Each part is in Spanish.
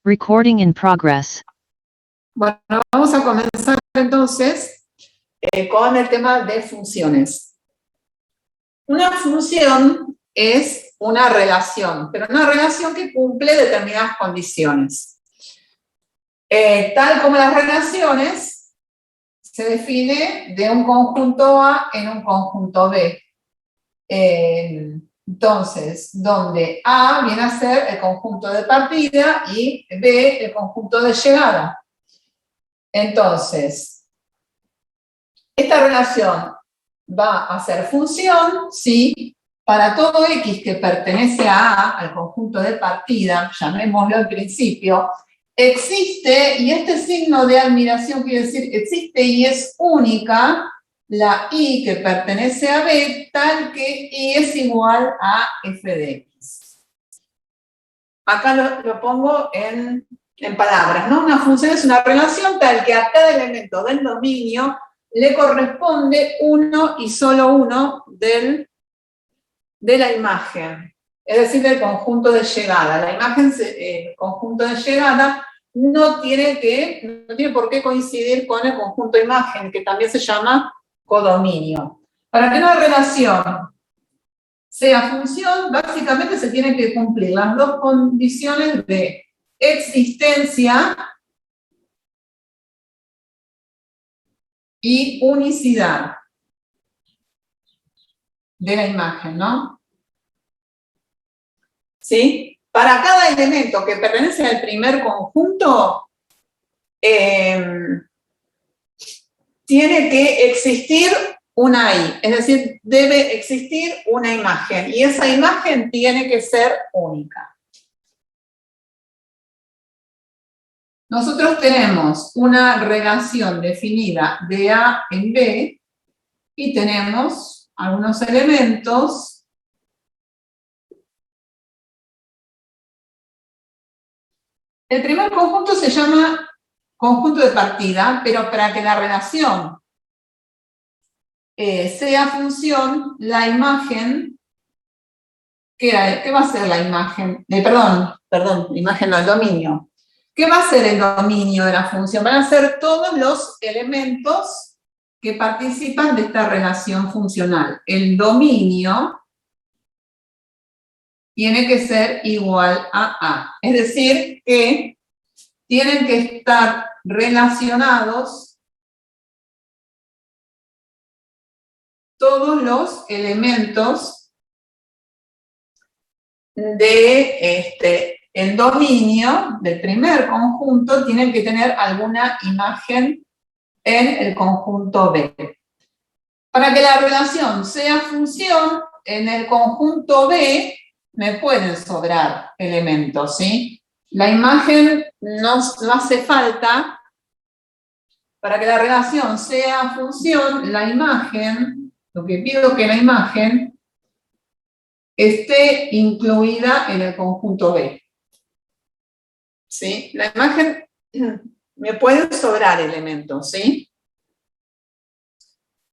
Recording in progress. Bueno, vamos a comenzar entonces con el tema de funciones. Una función es una relación, pero una relación que cumple determinadas condiciones. Tal como las relaciones, se define de un conjunto A en un conjunto B. Entonces, donde A viene a ser el conjunto de partida y B el conjunto de llegada. Entonces, esta relación va a ser función si para todo X que pertenece a A, al conjunto de partida, llamémoslo al principio, existe, y este signo de admiración quiere decir existe y es única, la Y que pertenece a B, tal que Y es igual a f de X. Acá lo pongo en palabras, ¿no? Una función es una relación tal que a cada elemento del dominio le corresponde uno y solo uno de la imagen, es decir, del conjunto de llegada. La imagen, el conjunto de llegada, no tiene por qué coincidir con el conjunto de imagen, que también se llama codominio. Para que una relación sea función, básicamente se tienen que cumplir las dos condiciones de existencia y unicidad de la imagen, ¿no? ¿Sí? Para cada elemento que pertenece al primer conjunto, tiene que existir una I, es decir, debe existir una imagen, y esa imagen tiene que ser única. Nosotros tenemos una relación definida de A en B, y tenemos algunos elementos El primer conjunto se llama conjunto de partida, pero para que la relación sea función, la imagen, ¿qué va a ser la imagen? Imagen no, el dominio. ¿Qué va a ser el dominio de la función? Van a ser todos los elementos que participan de esta relación funcional. El dominio tiene que ser igual a A. Es decir, que tienen que estar relacionados todos los elementos el dominio del primer conjunto, tienen que tener alguna imagen en el conjunto B. Para que la relación sea función, en el conjunto B me pueden sobrar elementos, ¿sí? La imagen no hace falta. Para que la relación sea función, la imagen, lo que pido es que la imagen esté incluida en el conjunto B. ¿Sí? La imagen me pueden sobrar elementos, ¿sí?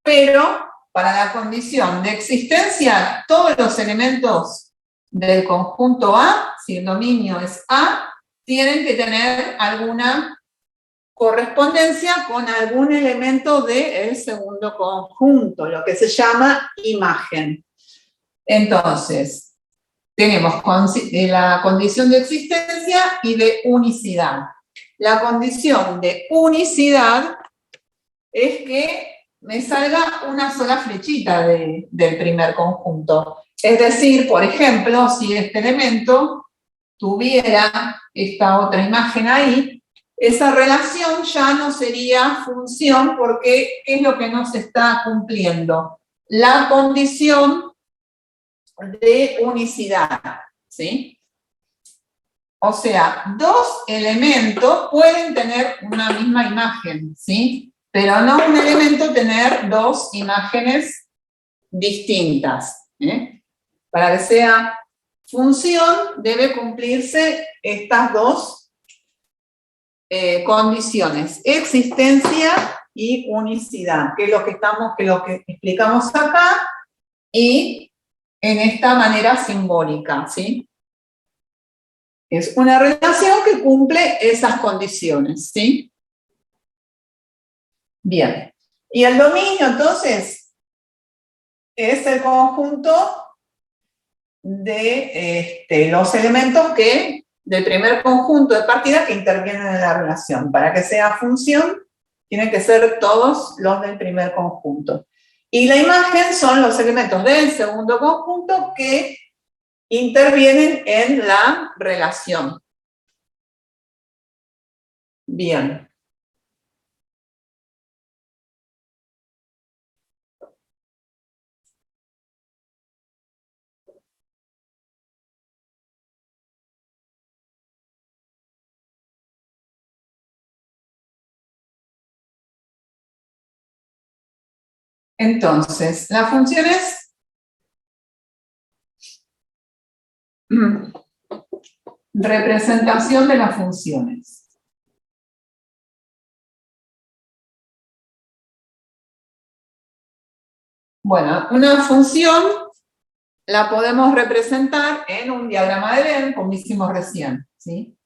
Pero para la condición de existencia, todos los elementos del conjunto A, si el dominio es A, tienen que tener alguna correspondencia con algún elemento del segundo conjunto, lo que se llama imagen. Entonces, tenemos la condición de existencia y de unicidad. La condición de unicidad es que me salga una sola flechita del primer conjunto. Es decir, por ejemplo, si este elemento tuviera esta otra imagen ahí, esa relación ya no sería función porque ¿qué es lo que no se está cumpliendo? La condición de unicidad, ¿sí? O sea, dos elementos pueden tener una misma imagen, ¿sí? Pero no un elemento tener dos imágenes distintas, ¿eh? Para que sea función debe cumplirse estas dos condiciones, existencia y unicidad, que es lo que explicamos acá y en esta manera simbólica, ¿sí? Es una relación que cumple esas condiciones, ¿sí? Bien. Y el dominio, entonces, es el conjunto de los elementos del primer conjunto de partida que intervienen en la relación. Para que sea función, tienen que ser todos los del primer conjunto. Y la imagen son los elementos del segundo conjunto que intervienen en la relación. Bien. Entonces, las funciones representación de las funciones. Bueno, una función la podemos representar en un diagrama de Venn, como hicimos recién, ¿sí?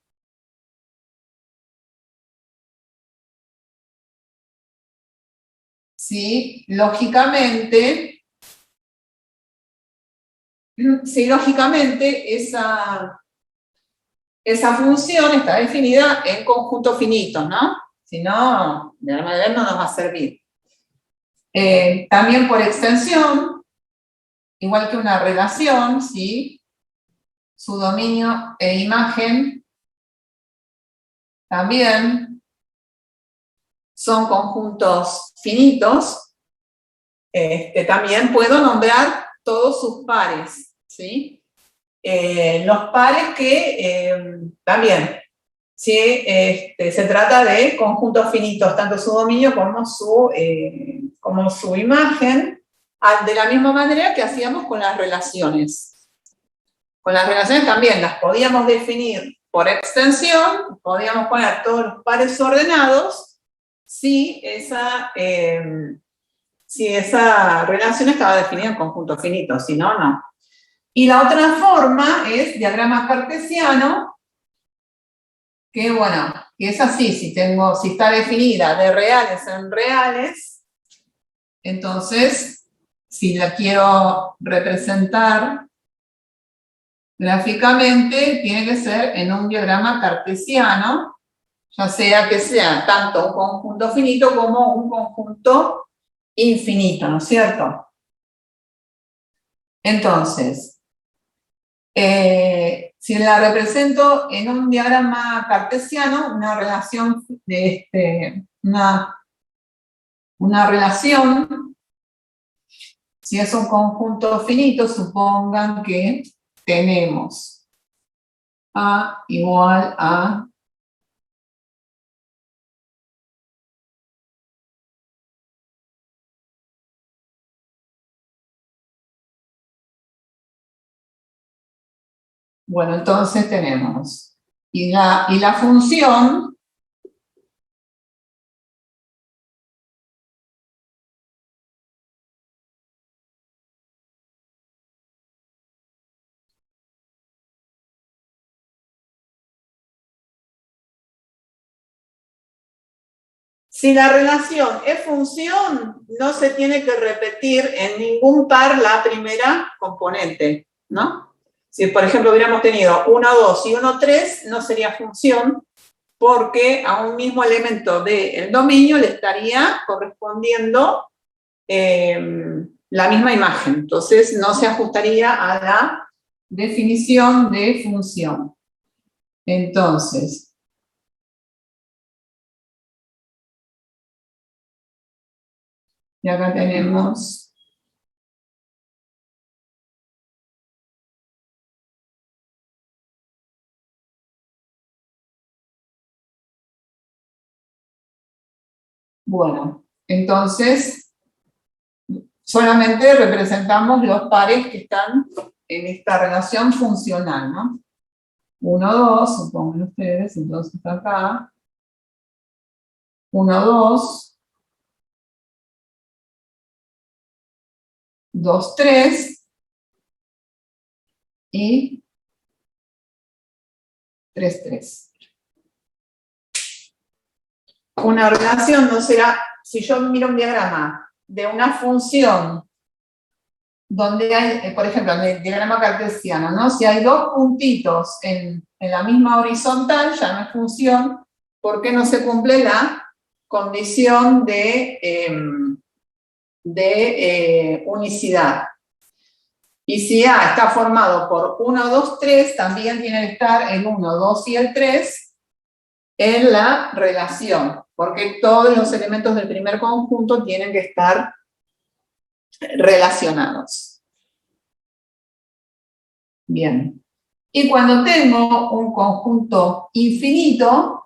Sí, lógicamente esa función está definida en conjuntos finitos, ¿no? Si no, el diagrama de Venn no nos va a servir. También por extensión, igual que una relación, ¿sí? Su dominio e imagen también son conjuntos finitos. También puedo nombrar todos sus pares, ¿sí? Los pares que también, ¿sí? Se trata de conjuntos finitos, tanto su dominio como su imagen, de la misma manera que hacíamos con las relaciones. Con las relaciones también las podíamos definir por extensión, podíamos poner todos los pares ordenados si esa relación estaba definida en conjunto finito, si no, no. Y la otra forma es diagrama cartesiano, que bueno, que es así, si está definida de reales en reales, entonces, si la quiero representar gráficamente, tiene que ser en un diagrama cartesiano, ya sea que sea tanto un conjunto finito como un conjunto infinito, ¿no es cierto? Entonces, si la represento en un diagrama cartesiano, una relación una relación, si es un conjunto finito, supongan que tenemos A igual a bueno, entonces tenemos, y la función, si la relación es función, no se tiene que repetir en ningún par la primera componente, ¿no? Si, por ejemplo, hubiéramos tenido 1, 2 y 1, 3, no sería función, porque a un mismo elemento del dominio le estaría correspondiendo la misma imagen. Entonces, no se ajustaría a la definición de función. Entonces, y acá tenemos bueno, entonces solamente representamos los pares que están en esta relación funcional, ¿no? 1, 2, supongan ustedes, entonces está acá. 1, 2, 2, 3 y 3, 3. Una relación no será, si yo miro un diagrama de una función donde hay, por ejemplo, en el diagrama cartesiano, ¿no? Si hay dos puntitos en la misma horizontal, ya no es función, porque no se cumple la condición de unicidad. Y si A está formado por 1, 2, 3, también tiene que estar el 1, 2 y el 3 en la relación, porque todos los elementos del primer conjunto tienen que estar relacionados. Bien. Y cuando tengo un conjunto infinito,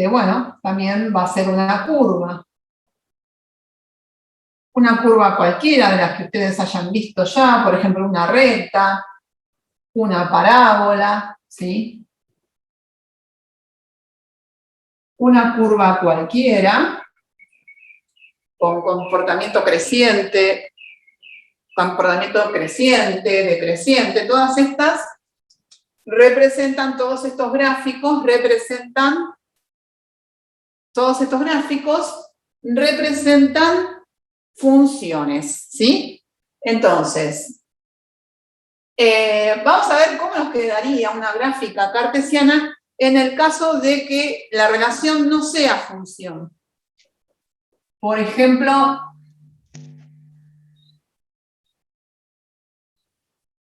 bueno, también va a ser una curva. Una curva cualquiera de las que ustedes hayan visto ya, por ejemplo, una recta, una parábola, ¿sí? Una curva cualquiera, con comportamiento creciente, decreciente, todas estas representan, todos estos gráficos representan funciones, ¿sí? Entonces, vamos a ver cómo nos quedaría una gráfica cartesiana en el caso de que la relación no sea función. Por ejemplo,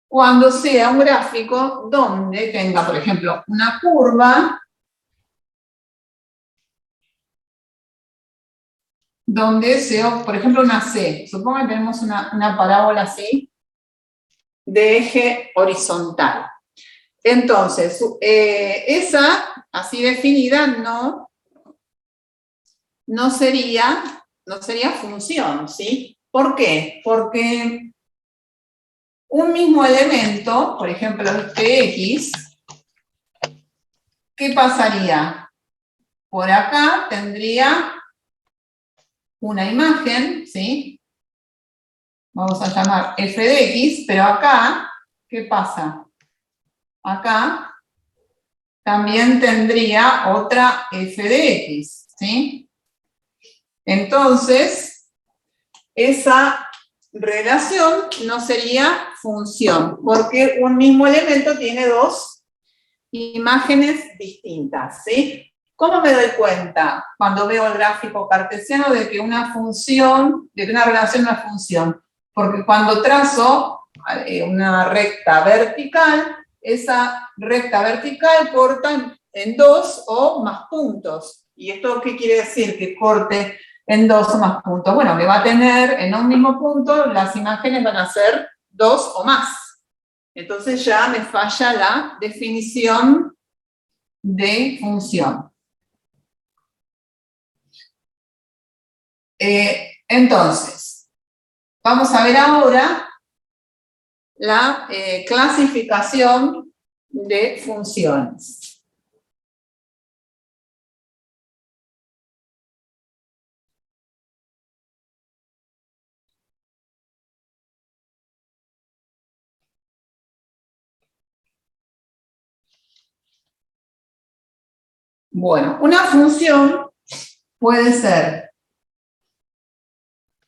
cuando sea un gráfico donde tenga, por ejemplo, una curva, donde sea, por ejemplo, una C. Supongo que tenemos una parábola así, de eje horizontal. Entonces, esa, así definida, no sería función, ¿sí? ¿Por qué? Porque un mismo elemento, por ejemplo, este X, ¿qué pasaría? Por acá tendría una imagen, ¿sí? Vamos a llamar f de x, pero acá, ¿qué pasa? Acá también tendría otra f de x, ¿sí? Entonces, esa relación no sería función, porque un mismo elemento tiene dos imágenes distintas, ¿sí? ¿Cómo me doy cuenta cuando veo el gráfico cartesiano de que una relación no es función? Porque cuando trazo una recta vertical, esa recta vertical corta en dos o más puntos. ¿Y esto qué quiere decir? Que corte en dos o más puntos. Bueno, que va a tener en un mismo punto, las imágenes van a ser dos o más. Entonces ya me falla la definición de función. Entonces, vamos a ver ahora la clasificación de funciones. Bueno, una función puede ser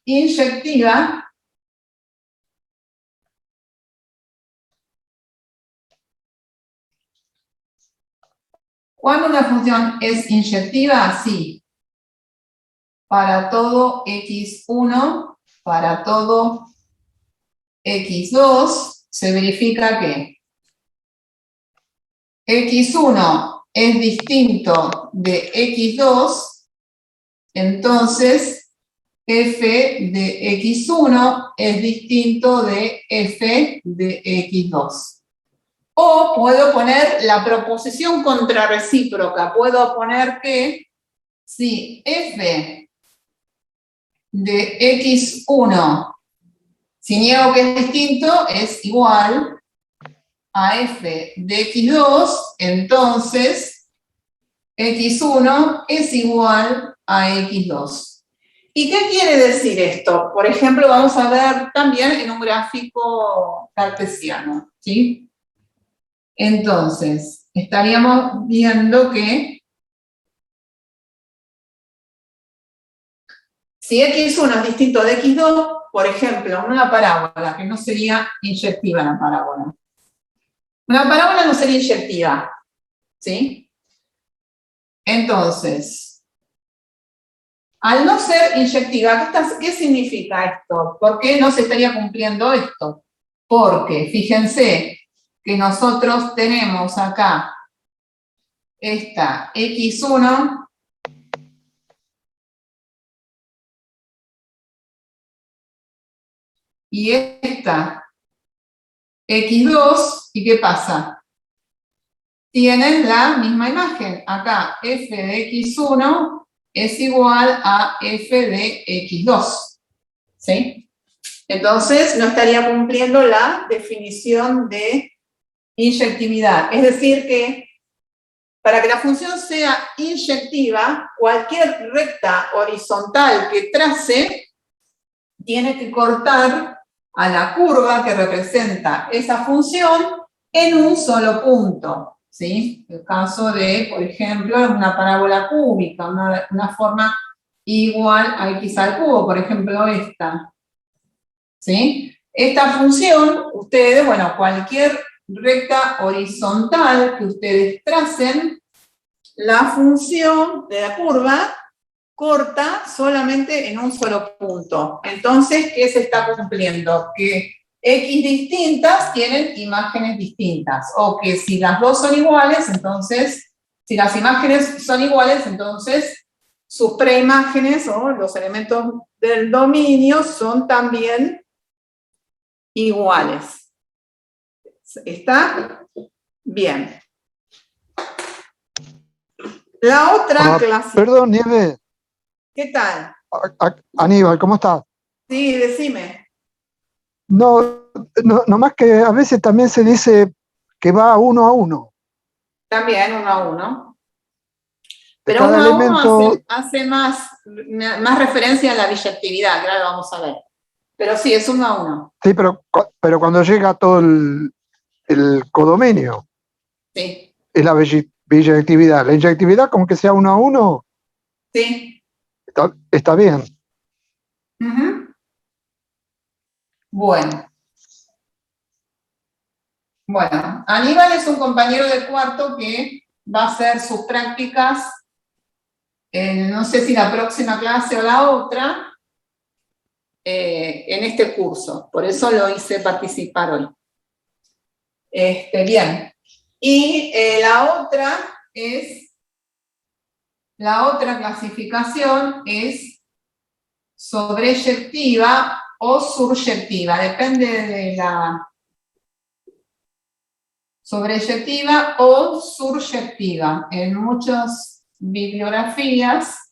inyectiva, ¿cuándo una función es inyectiva? Sí. Para todo x1, para todo x2, se verifica que x1 es distinto de x2, entonces f de x1 es distinto de f de x2. O puedo poner la proposición contrarrecíproca. Puedo poner que si f de x1, si niego que es distinto, es igual a f de x2, entonces x1 es igual a x2. ¿Y qué quiere decir esto? Por ejemplo, vamos a ver también en un gráfico cartesiano, ¿sí? Entonces, estaríamos viendo que si x1 es distinto de x2, por ejemplo, una parábola, que no sería inyectiva la parábola. Una parábola no sería inyectiva, ¿sí? Entonces, al no ser inyectiva, ¿qué significa esto? ¿Por qué no se estaría cumpliendo esto? Porque, fíjense, que nosotros tenemos acá esta x1 y esta x2, ¿y qué pasa? Tienen la misma imagen. Acá f de x1 es igual a f de x2. ¿Sí? Entonces, no estaría cumpliendo la definición de inyectividad. Es decir, que para que la función sea inyectiva, cualquier recta horizontal que trace tiene que cortar a la curva que representa esa función en un solo punto. ¿Sí? El caso de, por ejemplo, una parábola cúbica, una forma igual a x al cubo, por ejemplo, esta. ¿Sí? Esta función, ustedes, bueno, cualquier recta horizontal que ustedes tracen, la función de la curva corta solamente en un solo punto. Entonces, ¿qué se está cumpliendo? Que X distintas tienen imágenes distintas. O que si las dos son iguales, entonces, si las imágenes son iguales, entonces sus preimágenes o los elementos del dominio son también iguales. ¿Está? Bien. La otra clase. Perdón, Nieves. ¿Qué tal? Aníbal, ¿cómo estás? Sí, decime. No, no más que a veces también se dice que va uno a uno. También uno a uno. De Pero cada uno a uno elemento. hace más referencia a la biyectividad, claro, vamos a ver. Pero sí, es uno a uno. Sí, pero cuando llega todo el codominio, Sí, es la biyectividad. La inyectividad, como que sea uno a uno, sí. está bien. Ujú. Bueno. Bueno, Aníbal es un compañero de cuarto que va a hacer sus prácticas, no sé si la próxima clase o la otra, en este curso. Por eso lo hice participar hoy. Bien. Y la otra clasificación es sobreyectiva o suryectiva, depende de la sobreyectiva o suryectiva. En muchas bibliografías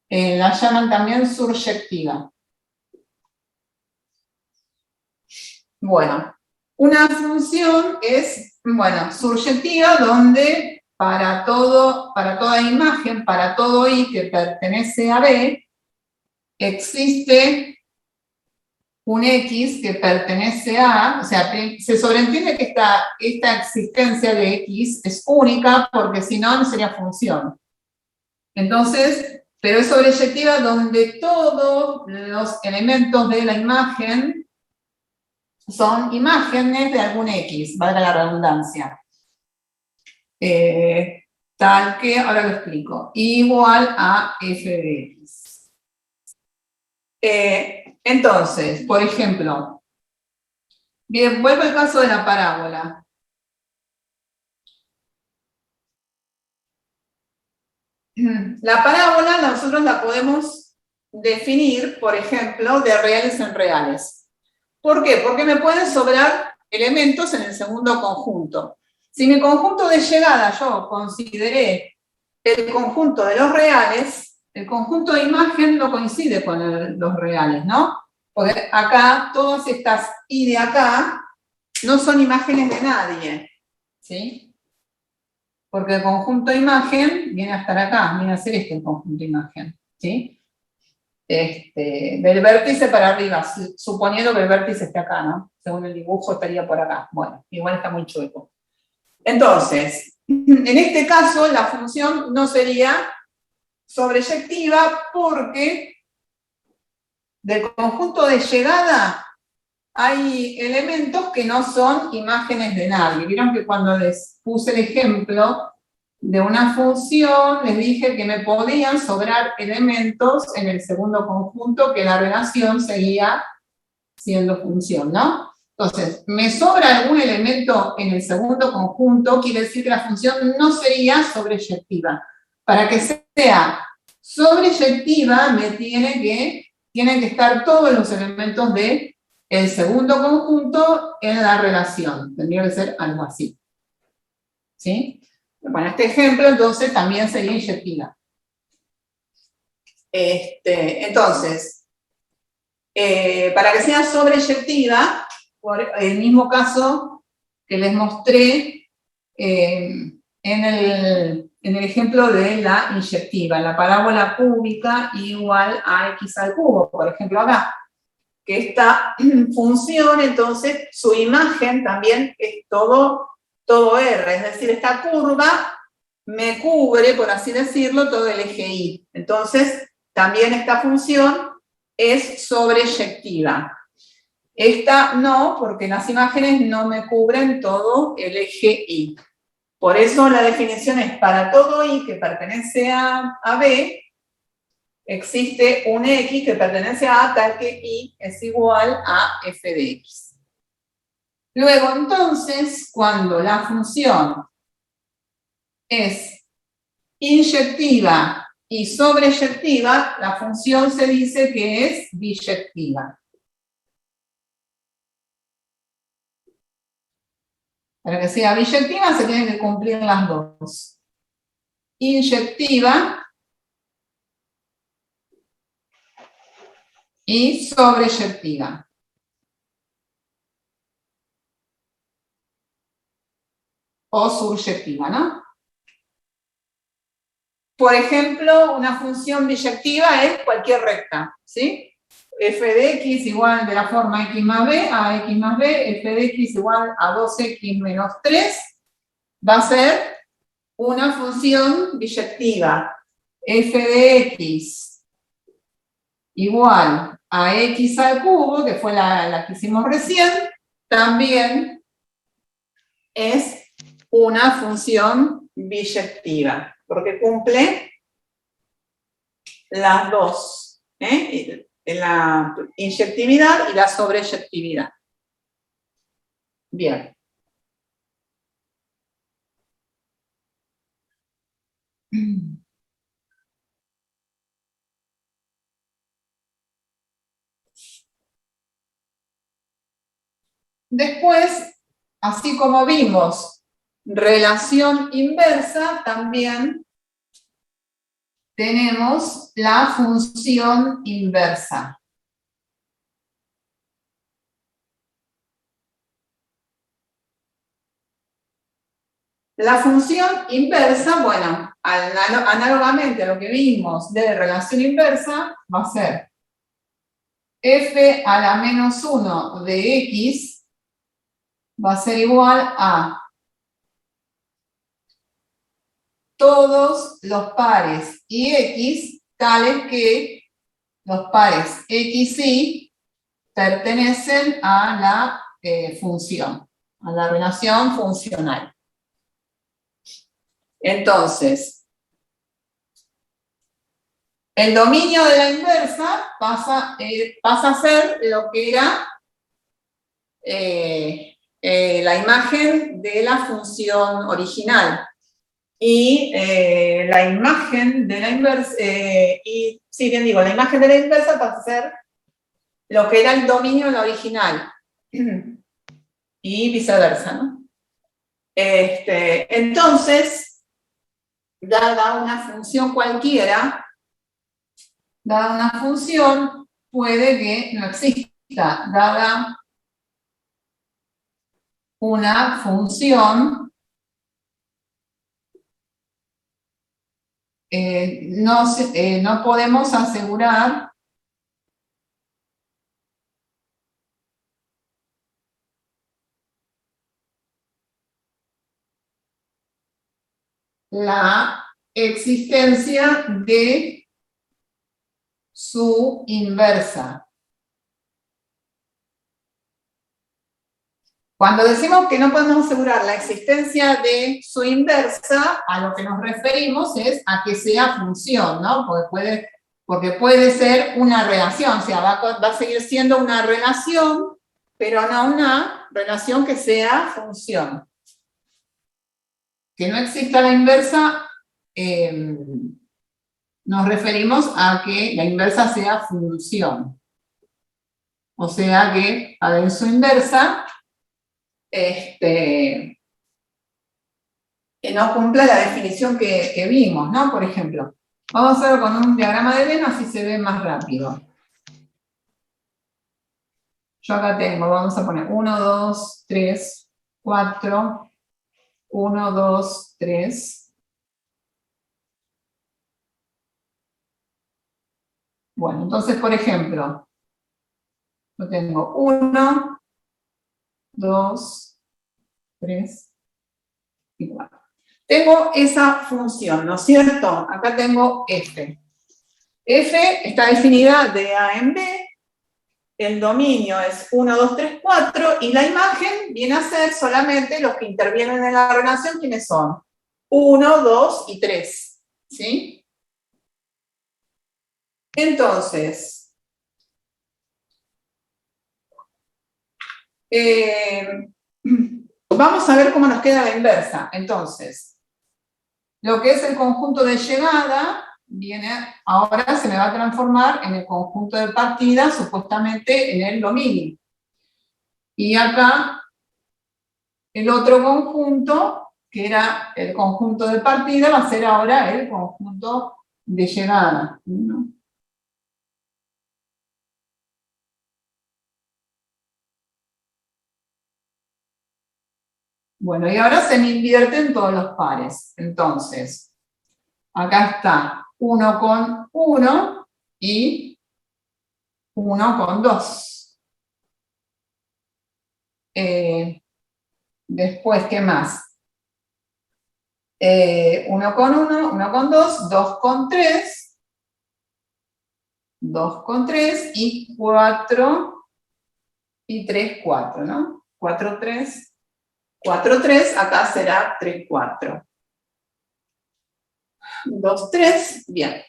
la llaman también suryectiva. Bueno, una función es, bueno, suryectiva donde para toda imagen, para todo i que pertenece a B, existe un x que pertenece a, o sea, se sobreentiende que esta existencia de x es única porque si no, no sería función. Entonces, pero es sobreyectiva donde todos los elementos de la imagen son imágenes de algún x, valga la redundancia. Tal que, ahora lo explico, igual a f de x. Entonces, por ejemplo, bien, vuelvo al caso de la parábola. La parábola nosotros la podemos definir, por ejemplo, de reales en reales. ¿Por qué? Porque me pueden sobrar elementos en el segundo conjunto. Si mi conjunto de llegada yo consideré el conjunto de los reales, el conjunto de imagen no coincide con los reales, ¿no? Porque acá, todas estas y de acá no son imágenes de nadie, ¿sí? Porque el conjunto de imagen viene a estar acá, viene a ser este el conjunto de imagen, ¿sí? del vértice para arriba, suponiendo que el vértice esté acá, ¿no? Según el dibujo estaría por acá. Bueno, igual está muy chueco. Entonces, en este caso la función no sería sobreyectiva porque del conjunto de llegada hay elementos que no son imágenes de nadie. Vieron que cuando les puse el ejemplo de una función, les dije que me podían sobrar elementos en el segundo conjunto, que la relación seguía siendo función, ¿no? Entonces, me sobra algún elemento en el segundo conjunto, quiere decir que la función no sería sobreyectiva. Para que sea sobreyectiva, tienen que estar todos los elementos del segundo conjunto en la relación. Tendría que ser algo así. ¿Sí? Bueno, este ejemplo entonces también sería inyectiva. Entonces, para que sea sobreyectiva, por el mismo caso que les mostré en el ejemplo de la inyectiva, la parábola cúbica igual a x al cubo, por ejemplo acá, que esta función, entonces, su imagen también es todo R, es decir, esta curva me cubre, por así decirlo, todo el eje Y. Entonces, también esta función es sobreyectiva. Esta no, porque las imágenes no me cubren todo el eje Y. Por eso la definición es para todo Y que pertenece a B, existe un X que pertenece a A tal que Y es igual a f de X. Luego, entonces, cuando la función es inyectiva y sobreyectiva, la función se dice que es biyectiva. Para que sea biyectiva se tienen que cumplir las dos. Inyectiva y sobreyectiva. O subyectiva, ¿no? Por ejemplo, una función biyectiva es cualquier recta, ¿sí? F de x igual de la forma x más b a x más b, f de x igual a 2x menos 3, va a ser una función biyectiva. F de x igual a x al cubo, que fue la que hicimos recién, también es una función biyectiva, porque cumple las dos, la inyectividad y la sobreyectividad. Bien. Después, así como vimos relación inversa, también tenemos la función inversa. La función inversa, bueno, análogamente a lo que vimos de relación inversa, va a ser f a la menos 1 de x va a ser igual a todos los pares ix tales que los pares x y pertenecen a la función, a la relación funcional. Entonces, el dominio de la inversa pasa a ser lo que era la imagen de la función original. Y la imagen de la inversa, la imagen de la inversa pasa a ser lo que era el dominio de la original. Y viceversa, ¿no? Entonces, dada una función cualquiera, dada una función, puede que no exista. Dada una función, no podemos asegurar la existencia de su inversa. Cuando decimos que no podemos asegurar la existencia de su inversa, a lo que nos referimos es a que sea función, ¿no? Porque puede ser una relación, o sea, va a seguir siendo una relación, pero no una relación que sea función. Que no exista la inversa, nos referimos a que la inversa sea función. O sea que en su inversa, que no cumpla la definición que vimos, ¿no? Por ejemplo, vamos a hacerlo con un diagrama de Venn, así se ve más rápido. Yo acá tengo, vamos a poner 1, 2, 3, 4, 1, 2, 3. Bueno, entonces, por ejemplo, yo tengo 1, 2, 3 y 4. Tengo esa función, ¿no es cierto? Acá tengo f. F está definida de A en B. El dominio es 1, 2, 3, 4, y la imagen viene a ser solamente los que intervienen en la relación, ¿quiénes son? 1, 2 y 3, ¿sí? Entonces, vamos a ver cómo nos queda la inversa. Entonces, lo que es el conjunto de llegada, ahora se me va a transformar en el conjunto de partida, supuestamente en el dominio. Y acá, el otro conjunto, que era el conjunto de partida, va a ser ahora el conjunto de llegada, ¿no? Bueno, y ahora se me invierten todos los pares. Entonces, acá está 1 con 1 y 1 con 2. Después, ¿qué más? 1 con 1, 1 con 2, 2 con 3, 2 con 3 y 4 y 3, 4, ¿no? 4, 3, 4, 3, acá será 3, 4. 2, 3, bien.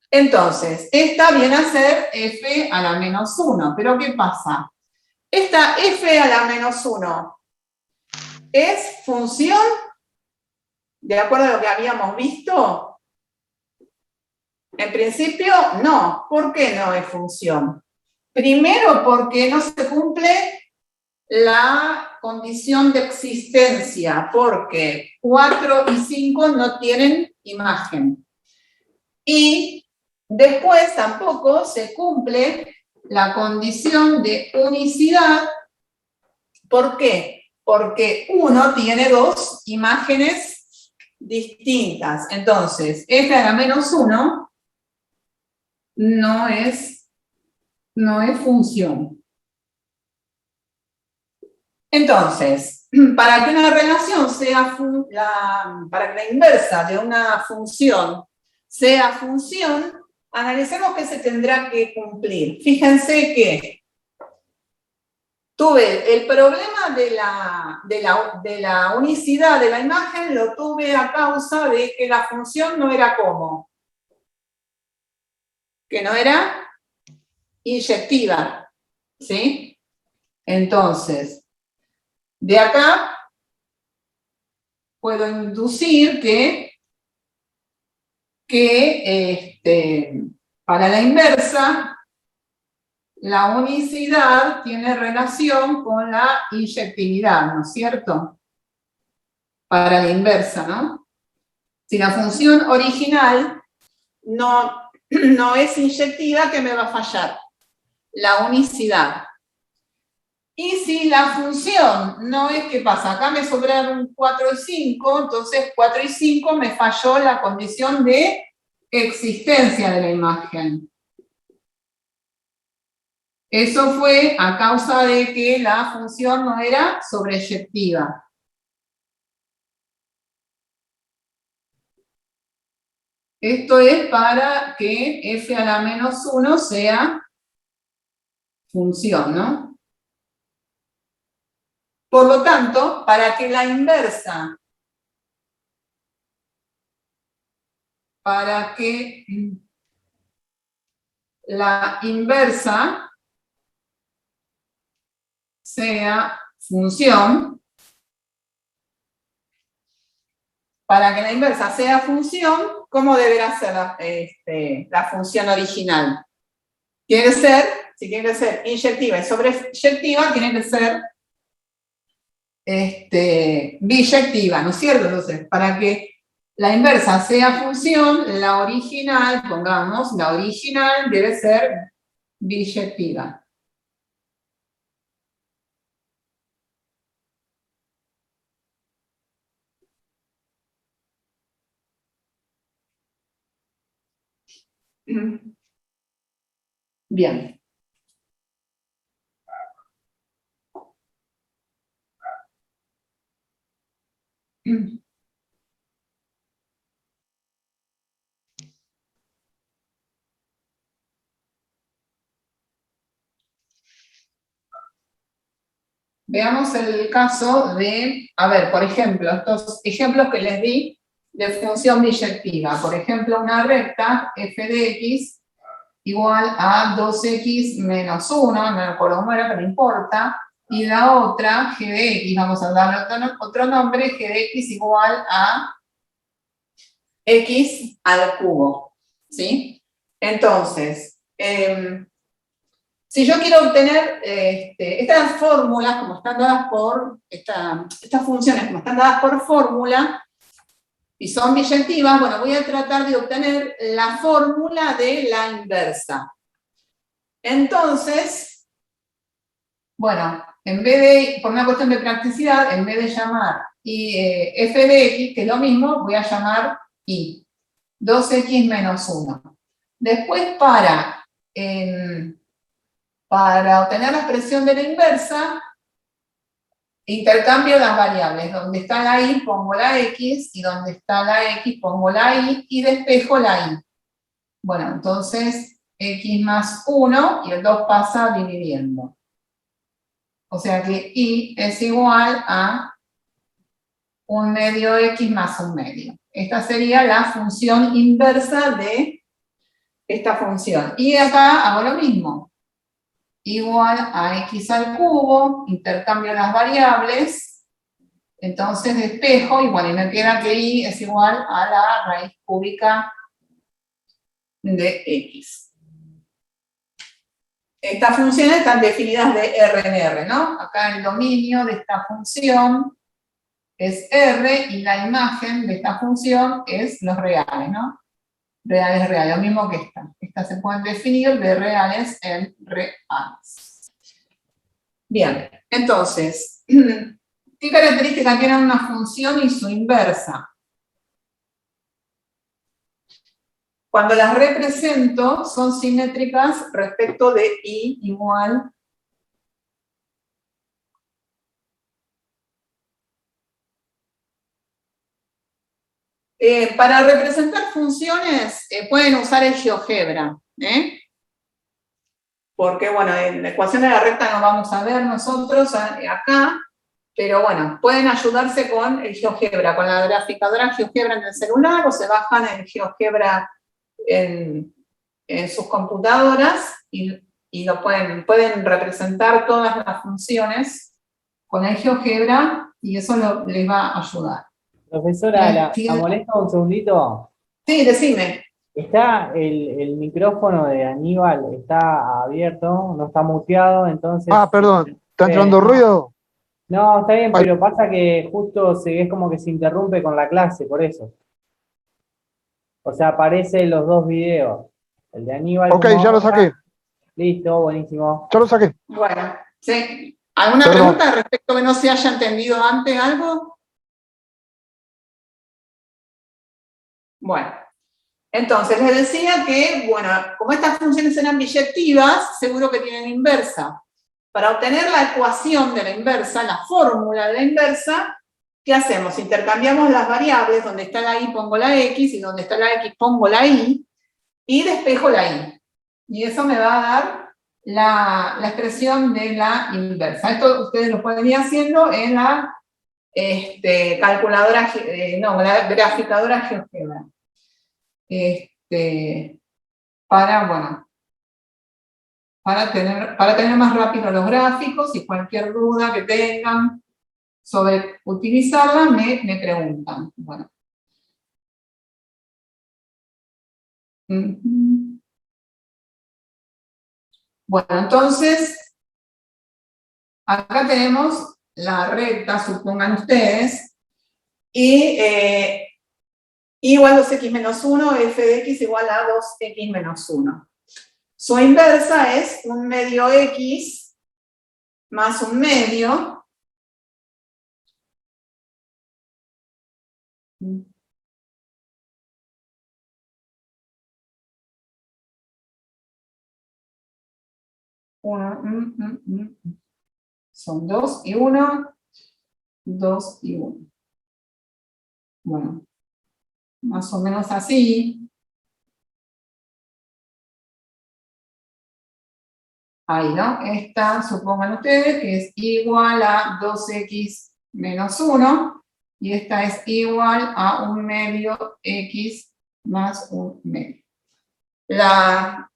Entonces, esta viene a ser f a la menos 1, pero ¿qué pasa? Esta f a la menos 1 es función, de acuerdo a lo que habíamos visto. En principio, no. ¿Por qué no es función? Primero, porque no se cumple la condición de existencia, porque 4 y 5 no tienen imagen. Y después tampoco se cumple la condición de unicidad. ¿Por qué? Porque uno tiene dos imágenes distintas. Entonces, f a la menos 1 no es función. Entonces, para que una relación sea para que la inversa de una función sea función, analicemos qué se tendrá que cumplir. Fíjense que tuve el problema de la unicidad de la imagen, lo tuve a causa de que la función no era ¿cómo? Que no era inyectiva, ¿sí? Entonces, de acá puedo inducir que para la inversa, la unicidad tiene relación con la inyectividad, ¿no es cierto? Para la inversa, ¿no? Si la función original no es inyectiva, ¿qué me va a fallar? La unicidad. Y si la función no es, ¿qué pasa? Acá me sobraron 4 y 5, entonces 4 y 5 me falló la condición de existencia de la imagen. Eso fue a causa de que la función no era sobreyectiva. Esto es para que f a la menos 1 sea función, ¿no? Por lo tanto, para que la inversa sea función, ¿cómo deberá ser la función original? Tiene que ser, si tiene que ser inyectiva y sobreyectiva, tiene que ser biyectiva, ¿no es cierto? Entonces, para que la inversa sea función, la original, pongamos, la original debe ser biyectiva. Bien. Veamos el caso de, a ver, por ejemplo, estos ejemplos que les di de función biyectiva. Por ejemplo, una recta f de x igual a 2x menos 1, no me acuerdo cómo era, pero no importa. Y la otra, g de x, vamos a darle otro nombre, g de x igual a x al cubo. ¿Sí? Entonces, si yo quiero obtener estas fórmulas, como están dadas por, estas funciones como están dadas por fórmula, y son biyectivas, bueno, voy a tratar de obtener la fórmula de la inversa. Entonces, bueno, en vez de, por una cuestión de practicidad, en vez de llamar f de x, que es lo mismo, voy a llamar y, 2x menos 1. Después, para obtener la expresión de la inversa, intercambio las variables. Donde está la y pongo la x, y donde está la x pongo la y, y despejo la y. Bueno, entonces x más 1, y el 2 pasa dividiendo. O sea que y es igual a 1 medio x más 1 medio. Esta sería la función inversa de esta función. Y acá hago lo mismo. Igual a x al cubo, intercambio las variables, entonces despejo, y bueno, y me queda que y es igual a la raíz cúbica de x. Estas funciones están definidas de R en R, ¿no? Acá el dominio de esta función es R, y la imagen de esta función es los reales, ¿no? Reales, lo mismo que esta. Estas se pueden definir de reales en reales. Bien, entonces, ¿qué características tiene una función y su inversa? Cuando las represento, son simétricas respecto de y igual . Para representar funciones pueden usar el GeoGebra, porque bueno, en la ecuación de la recta no vamos a ver nosotros acá, pero bueno, pueden ayudarse con el GeoGebra, con la graficadora GeoGebra en el celular, o se bajan el GeoGebra en sus computadoras y lo pueden representar todas las funciones con el GeoGebra, y eso les va a ayudar. Profesora, ¿la molesta un segundito? Sí, decime. Está el micrófono de Aníbal, está abierto, no está muteado, entonces... Ah, perdón, ¿está entrando ruido? No, está bien, pero pasa que justo es como que se interrumpe con la clase, por eso. O sea, aparecen los dos videos. El de Aníbal... Ok, ya lo saqué. Listo, buenísimo. Ya lo saqué. Bueno, ¿sí? ¿Alguna pregunta respecto a que no se haya entendido antes algo? Bueno, entonces les decía que, bueno, como estas funciones eran biyectivas, seguro que tienen inversa. Para obtener la ecuación de la inversa, la fórmula de la inversa, ¿qué hacemos? Intercambiamos las variables, donde está la y pongo la x, y donde está la x pongo la y despejo la y. Y eso me va a dar la expresión de la inversa. Esto ustedes lo pueden ir haciendo en la calculadora, la graficadora GeoGebra. Para tener más rápido los gráficos, y cualquier duda que tengan sobre utilizarla, me preguntan. Bueno. Bueno, entonces, acá tenemos la recta, supongan ustedes, y igual a 2x menos 1, f de x igual a 2x menos 1. Su inversa es un medio x más un medio son 2 y 1, 2 y 1. Bueno, más o menos así. Ahí, ¿no? Esta, supongan ustedes, que es igual a 2x menos 1, y esta es igual a un medio x más un medio. La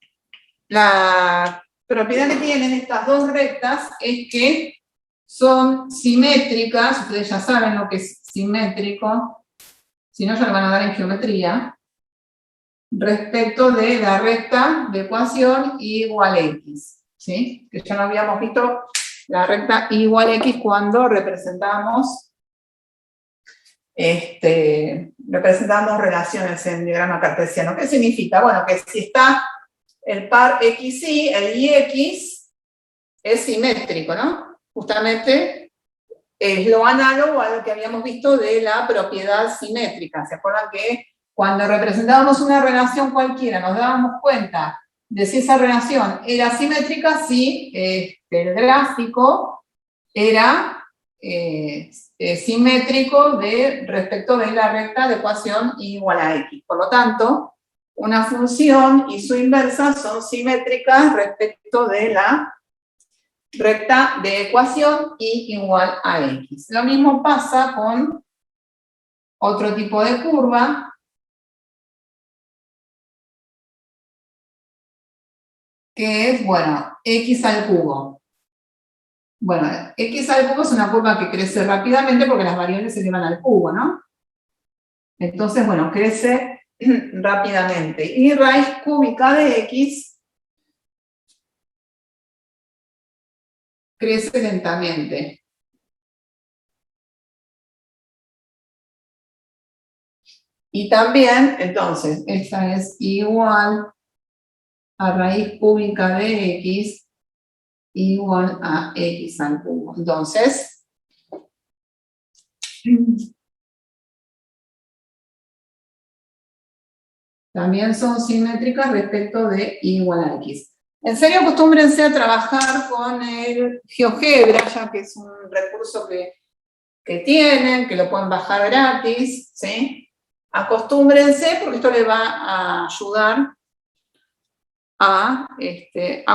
propiedad que tienen estas dos rectas es que son simétricas. Ustedes ya saben lo que es simétrico, si no ya lo van a dar en geometría, respecto de la recta de ecuación y igual a x. ¿Sí? Que ya no habíamos visto la recta igual a x cuando representamos relaciones en diagrama cartesiano. ¿Qué significa? Bueno, que si está el par xy, el ix es simétrico, ¿no? Justamente es lo análogo a lo que habíamos visto de la propiedad simétrica. ¿Se acuerdan que cuando representábamos una relación cualquiera nos dábamos cuenta de si esa relación era simétrica, si el gráfico era simétrico respecto de la recta de ecuación igual a x? Por lo tanto, una función y su inversa son simétricas respecto de la recta de ecuación y igual a x. Lo mismo pasa con otro tipo de curva, que es, bueno, x al cubo. Bueno, x al cubo es una curva que crece rápidamente porque las variables se llevan al cubo, ¿no? Entonces, bueno, crece rápidamente. Y raíz cúbica de x crece lentamente. Y también, entonces, esta es igual a raíz cúbica de x igual a x al cubo. Entonces, también son simétricas respecto de igual a x. En serio, acostúmbrense a trabajar con el GeoGebra, ya que es un recurso que tienen, que lo pueden bajar gratis, ¿sí? Acostúmbrense porque esto les va a ayudar a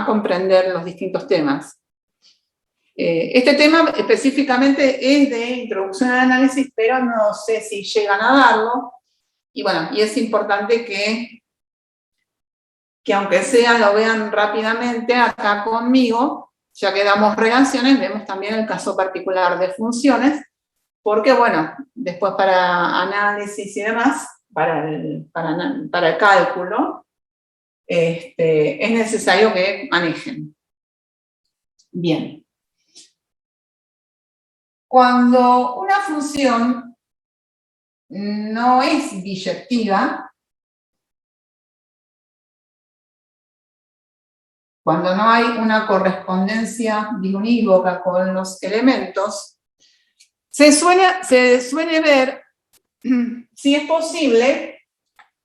comprender los distintos temas. Este tema específicamente es de introducción al análisis, pero no sé si llegan a darlo. Y bueno, y es importante que aunque sea lo vean rápidamente acá conmigo, ya que damos relaciones, vemos también el caso particular de funciones, porque bueno, después para análisis y demás, para el cálculo, es necesario que manejen. Bien. Cuando una función no es biyectiva, cuando no hay una correspondencia biunívoca con los elementos, se suele ver si es posible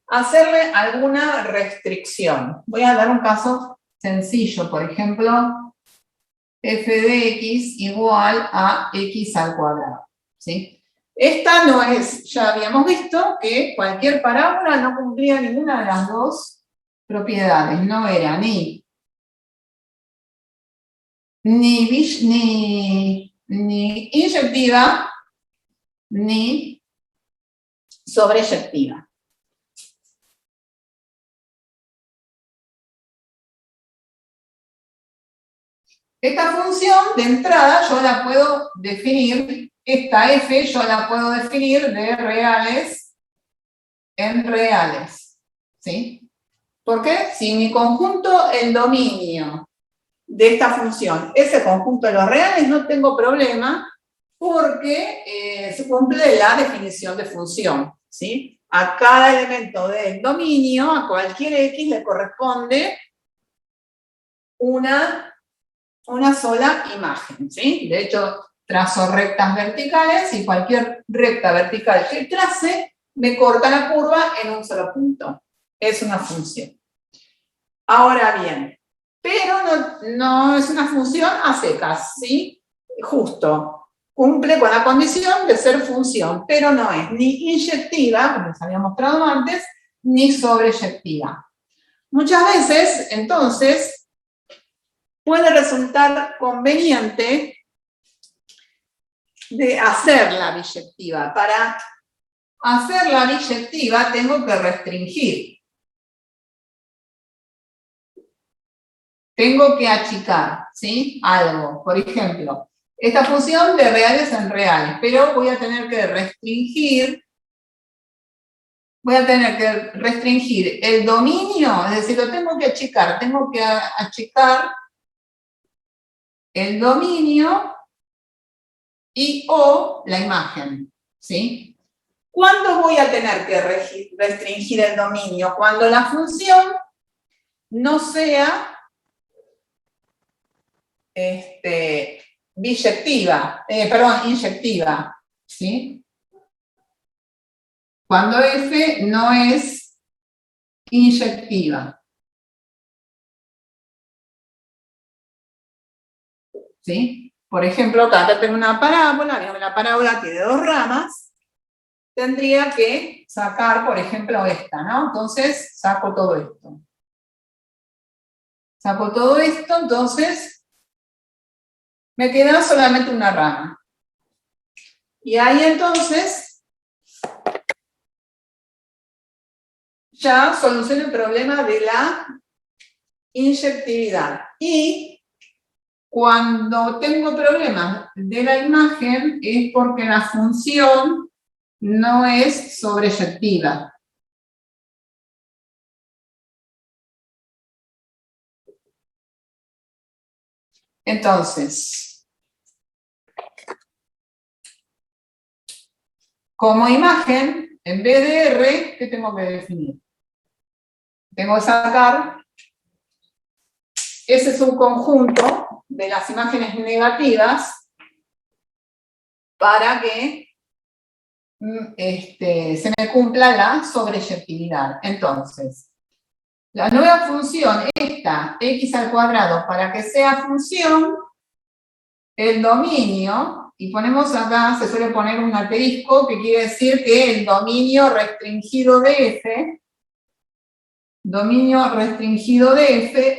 hacerle alguna restricción. Voy a dar un caso sencillo, por ejemplo, f de x igual a x al cuadrado, ¿sí? Esta no es, ya habíamos visto que cualquier parábola no cumplía ninguna de las dos propiedades, no era ni inyectiva, ni sobreyectiva. Esta función, de entrada, yo la puedo definir, esta f yo la puedo definir de reales en reales, ¿sí? ¿Por qué? Si mi conjunto, el dominio de esta función es el conjunto de los reales, no tengo problema, porque se cumple la definición de función, ¿sí? A cada elemento del dominio, a cualquier x, le corresponde una sola imagen, ¿sí? De hecho, trazo rectas verticales y cualquier recta vertical que trace me corta la curva en un solo punto. Es una función. Ahora bien, pero no es una función a secas, ¿sí? Justo. Cumple con la condición de ser función, pero no es ni inyectiva, como les había mostrado antes, ni sobreyectiva. Muchas veces, entonces, puede resultar conveniente de hacerla biyectiva. Para hacerla biyectiva tengo que restringir. Tengo que achicar, ¿sí? Algo. Por ejemplo, esta función de reales en reales, pero voy a tener que restringir el dominio, es decir, lo tengo que achicar, tengo que achicar el dominio y o la imagen, ¿sí? ¿Cuándo voy a tener que restringir el dominio? Cuando la función no sea inyectiva, ¿sí? Cuando f no es inyectiva, ¿sí? Por ejemplo, acá tengo una parábola, la parábola tiene dos ramas, tendría que sacar, por ejemplo, esta, ¿no? Entonces, saco todo esto. Saco todo esto, entonces, me queda solamente una rama. Y ahí, entonces, ya soluciono el problema de la inyectividad. Y cuando tengo problemas de la imagen es porque la función no es sobreyectiva. Entonces, como imagen, en vez de R, ¿qué tengo que definir? Tengo que sacar, ese es un conjunto de las imágenes negativas para que se me cumpla la sobreyectividad. Entonces, la nueva función, esta, x al cuadrado, para que sea función, el dominio, y ponemos acá, se suele poner un asterisco, que quiere decir que el dominio restringido de f,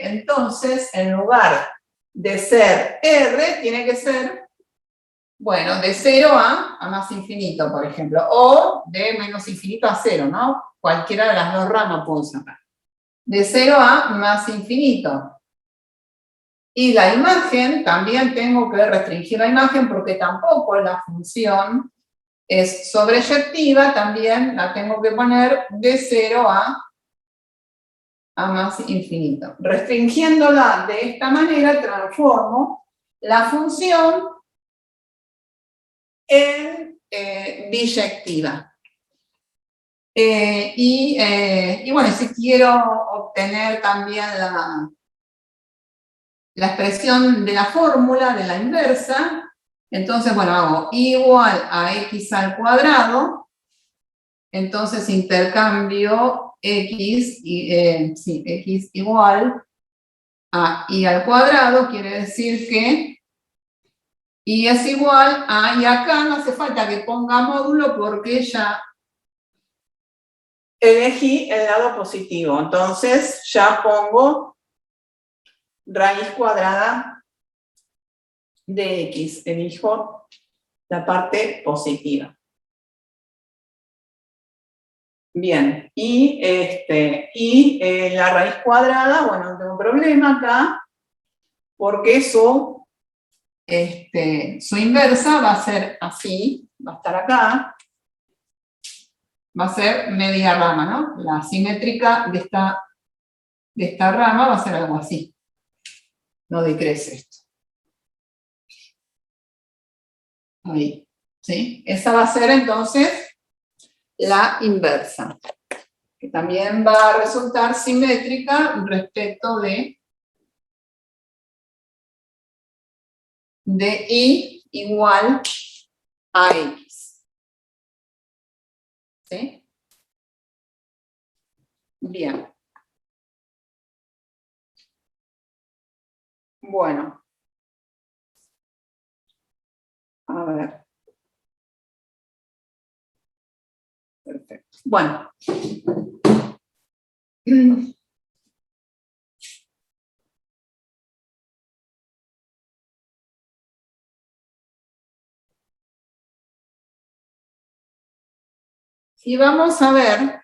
entonces, en lugar de ser R, tiene que ser, bueno, de 0 a más infinito, por ejemplo, o de menos infinito a 0, ¿no? Cualquiera de las dos ramas puedo sacar. De 0 a más infinito. Y la imagen, también tengo que restringir la imagen porque tampoco la función es sobreyectiva, también la tengo que poner de 0 a más infinito. Restringiéndola de esta manera, transformo la función en biyectiva. Y bueno, si quiero obtener también la expresión de la fórmula, de la inversa, entonces, bueno, hago igual a x al cuadrado, entonces intercambio x, x igual a y al cuadrado, quiere decir que Y es igual a, y acá no hace falta que ponga módulo porque ya elegí el lado positivo. Entonces ya pongo raíz cuadrada de x. Elijo la parte positiva. Bien, y la raíz cuadrada, bueno, no tengo problema acá, porque su inversa va a ser así, va a estar acá, va a ser media rama, ¿no? La simétrica de esta rama va a ser algo así. No decrece esto. Ahí, ¿sí? Esa va a ser entonces la inversa, que también va a resultar simétrica respecto de y igual a x. ¿Sí? Bien. Bueno. A ver. Perfecto. Bueno. Y vamos a ver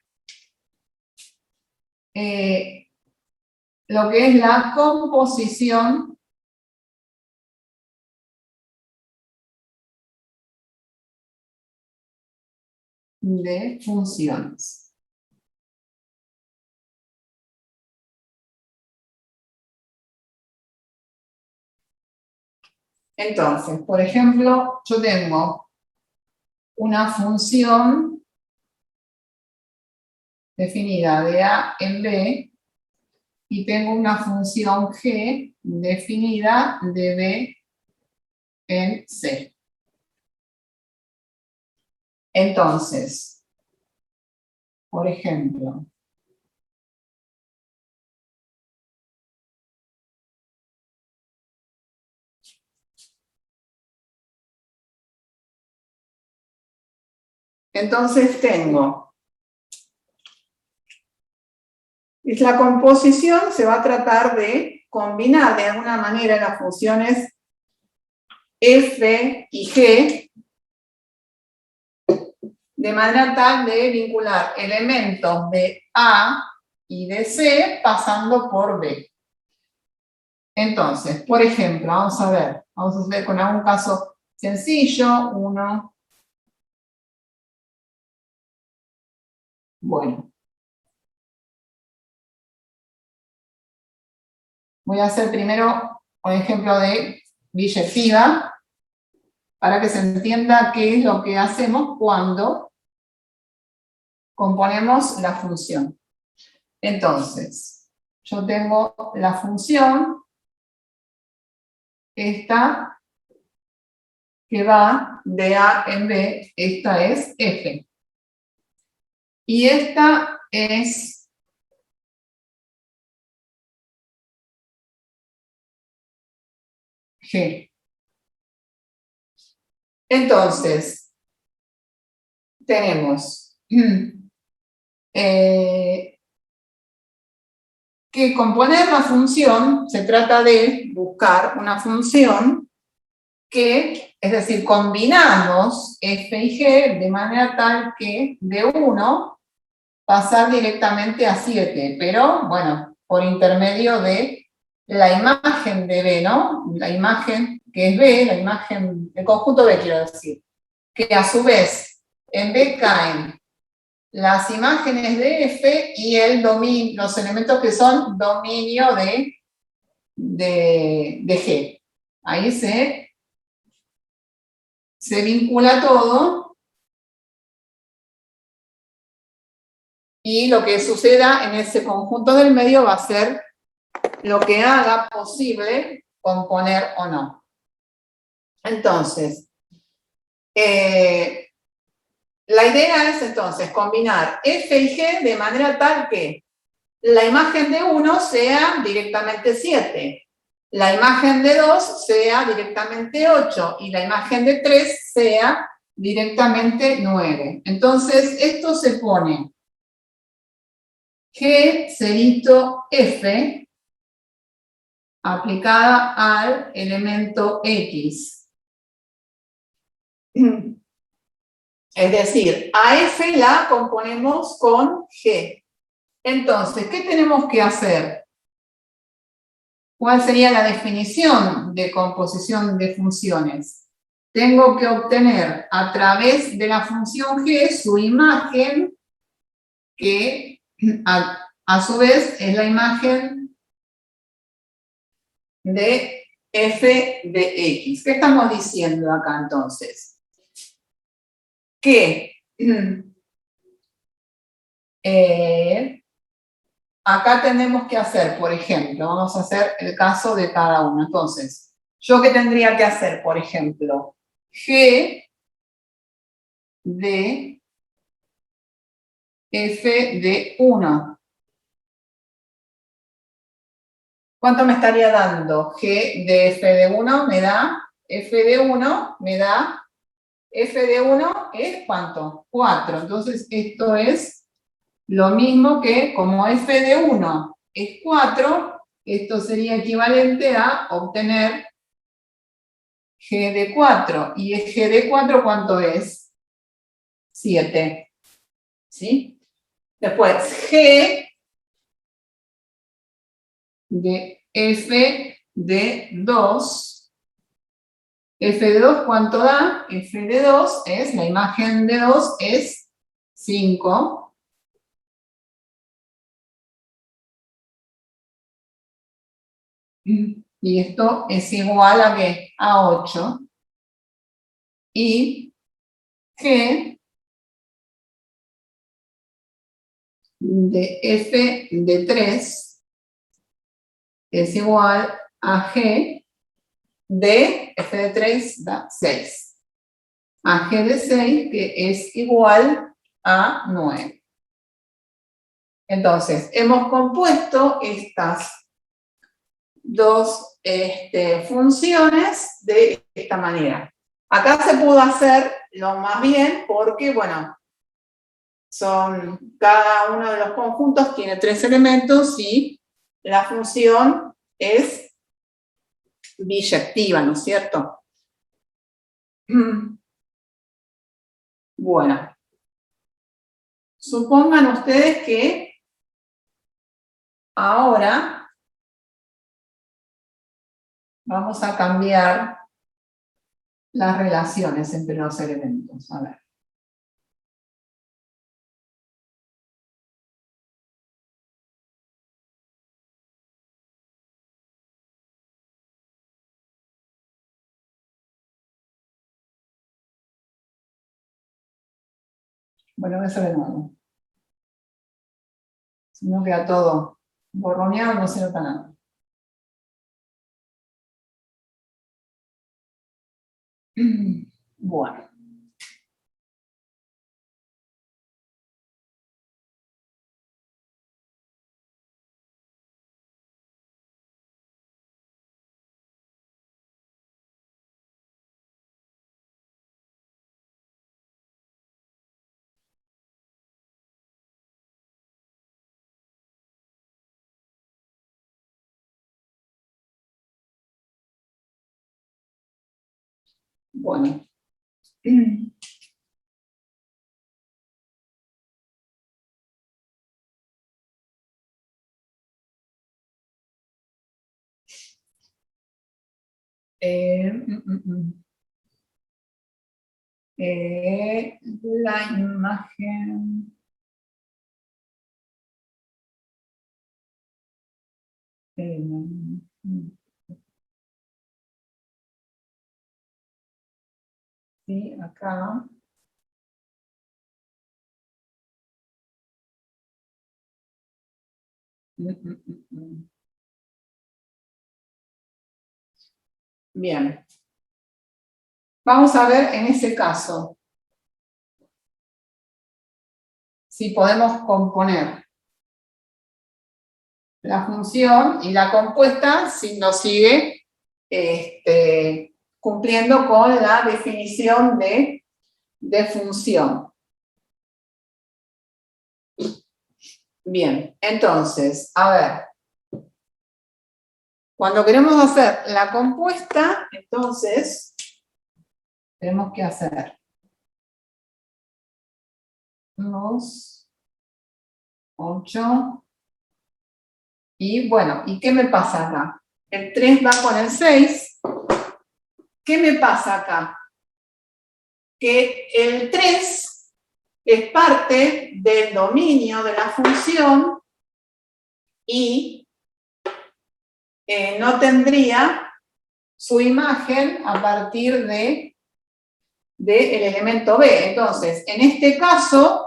lo que es la composición de funciones. Entonces, por ejemplo, yo tengo una función definida de A en B y tengo una función G definida de B en C. Entonces, por ejemplo, tengo, la composición se va a tratar de combinar de alguna manera las funciones f y g de manera tal de vincular elementos de A y de C pasando por B. Entonces, por ejemplo, vamos a ver con algún caso sencillo, uno. Bueno. Voy a hacer primero un ejemplo de biyectiva para que se entienda qué es lo que hacemos cuando componemos la función. Entonces, yo tengo la función, esta, que va de A en B, esta es f. Y esta es g. Entonces, tenemos que componer la función, se trata de buscar una función que, es decir, combinamos f y g de manera tal que de 1 pasar directamente a 7, pero, bueno, por intermedio de la imagen de B, ¿no? La imagen que es B, la imagen, el conjunto B, quiero decir, que a su vez en B caen las imágenes de F y el dominio, los elementos que son dominio de G. Ahí se vincula todo y lo que suceda en ese conjunto del medio va a ser lo que haga posible componer o no. Entonces, la idea es entonces combinar F y G de manera tal que la imagen de 1 sea directamente 7 la imagen de 2 sea directamente 8 y la imagen de 3 sea directamente 9. Entonces, esto se pone G cerito F aplicada al elemento X. Es decir, a F la componemos con G. Entonces, ¿qué tenemos que hacer? ¿Cuál sería la definición de composición de funciones? Tengo que obtener a través de la función G su imagen, que a su vez es la imagen de f de x. ¿Qué estamos diciendo acá entonces? Que acá tenemos que hacer, por ejemplo, vamos a hacer el caso de cada uno. Entonces, ¿yo qué tendría que hacer, por ejemplo? G de f de 1. ¿Cuánto me estaría dando? G de f de 1 me da, f de 1 me da, f de 1 es ¿cuánto? 4. Entonces, esto es lo mismo que, como f de 1 es 4, esto sería equivalente a obtener g de 4. ¿Y g de 4 cuánto es? 7. ¿Sí? Después, g de f de 2. F de 2, ¿cuánto da? F de 2 es, la imagen de 2 es 5. Y esto es igual a ¿qué? A 8. Y G de F de 3 es igual a G de F de 3 da 6. A G de 6 que es igual a 9. Entonces, hemos compuesto estas dos funciones de esta manera. Acá se pudo hacer lo más bien porque, bueno, cada uno de los conjuntos tiene 3 elementos y la función es biyectiva, ¿no es cierto? Bueno, supongan ustedes que ahora vamos a cambiar las relaciones entre los elementos. A ver. Bueno, eso de nuevo. Si no queda todo borroneado, no se nota nada. Bueno. Bueno. La imagen. Sí, acá. Bien. Vamos a ver en ese caso si podemos componer la función y la compuesta si no sigue cumpliendo con la definición de función. Bien, entonces, a ver. Cuando queremos hacer la compuesta, entonces, tenemos que hacer 2, 8, y bueno, ¿y qué me pasa acá? El 3 va con el 6. ¿Qué me pasa acá? Que el 3 es parte del dominio de la función y no tendría su imagen a partir del elemento B. Entonces, en este caso,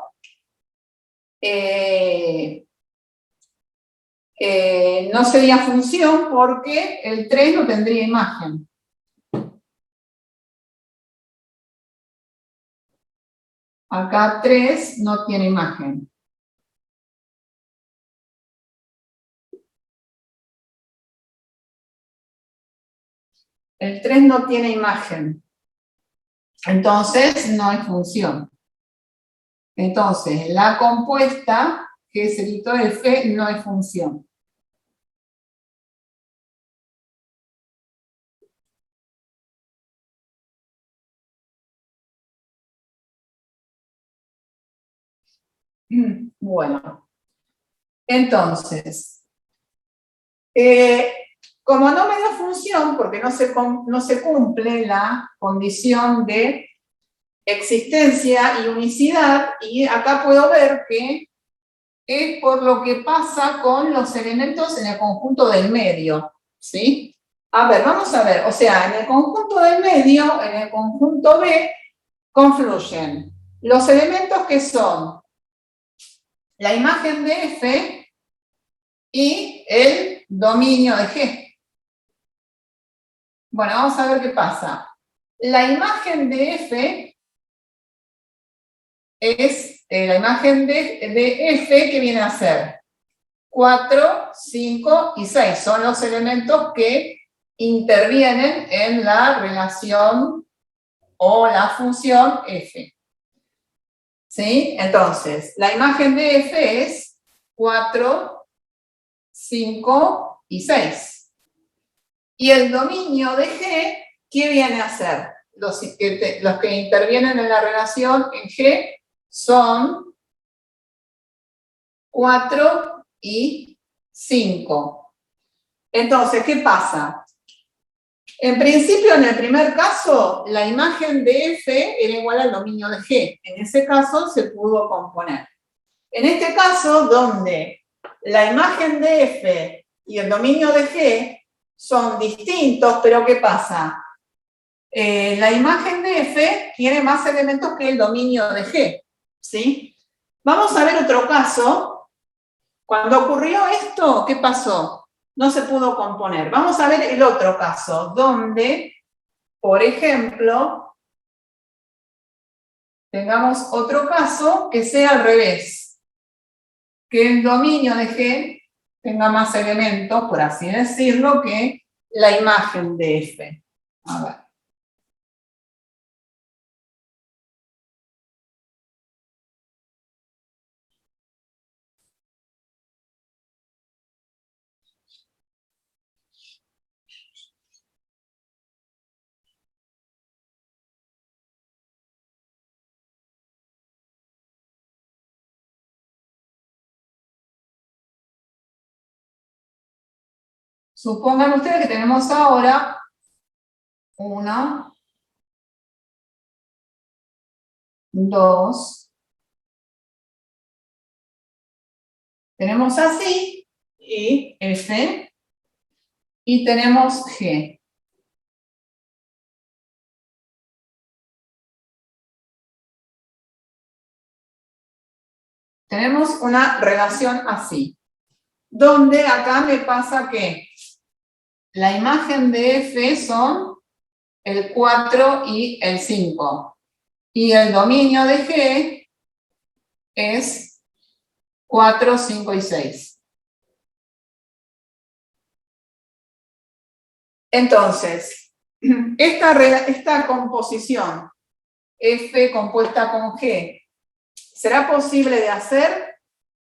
no sería función porque el 3 no tendría imagen. Acá 3 no tiene imagen. El 3 no tiene imagen. Entonces, no es función. Entonces, la compuesta, que es el hito F, no es función. Bueno, entonces, como no me da función, porque no se cumple la condición de existencia y unicidad, y acá puedo ver que es por lo que pasa con los elementos en el conjunto del medio, ¿sí? A ver, vamos a ver, o sea, en el conjunto del medio, en el conjunto B, confluyen los elementos que son la imagen de F y el dominio de G. Bueno, vamos a ver qué pasa. La imagen de F es la imagen de F que viene a ser 4, 5 y 6. Son los elementos que intervienen en la relación o la función F. ¿Sí? Entonces, la imagen de F es 4, 5 y 6. Y el dominio de G, ¿qué viene a ser? Los que intervienen en la relación en G son 4 y 5. Entonces, ¿qué pasa? En principio, en el primer caso, la imagen de F era igual al dominio de G. En ese caso, se pudo componer. En este caso, donde la imagen de F y el dominio de G son distintos, pero ¿qué pasa? La imagen de F tiene más elementos que el dominio de G, ¿sí? Vamos a ver otro caso. Cuando ocurrió esto, ¿qué pasó? No se pudo componer. Vamos a ver el otro caso, donde, por ejemplo, tengamos otro caso que sea al revés. Que el dominio de G tenga más elementos, por así decirlo, que la imagen de F. A ver. Supongan ustedes que tenemos ahora 1, 2, tenemos así, y F, y tenemos G. Tenemos una relación así, donde acá me pasa que la imagen de F son el 4 y el 5. Y el dominio de G es 4, 5 y 6. Entonces, esta composición F compuesta con G, ¿será posible de hacer?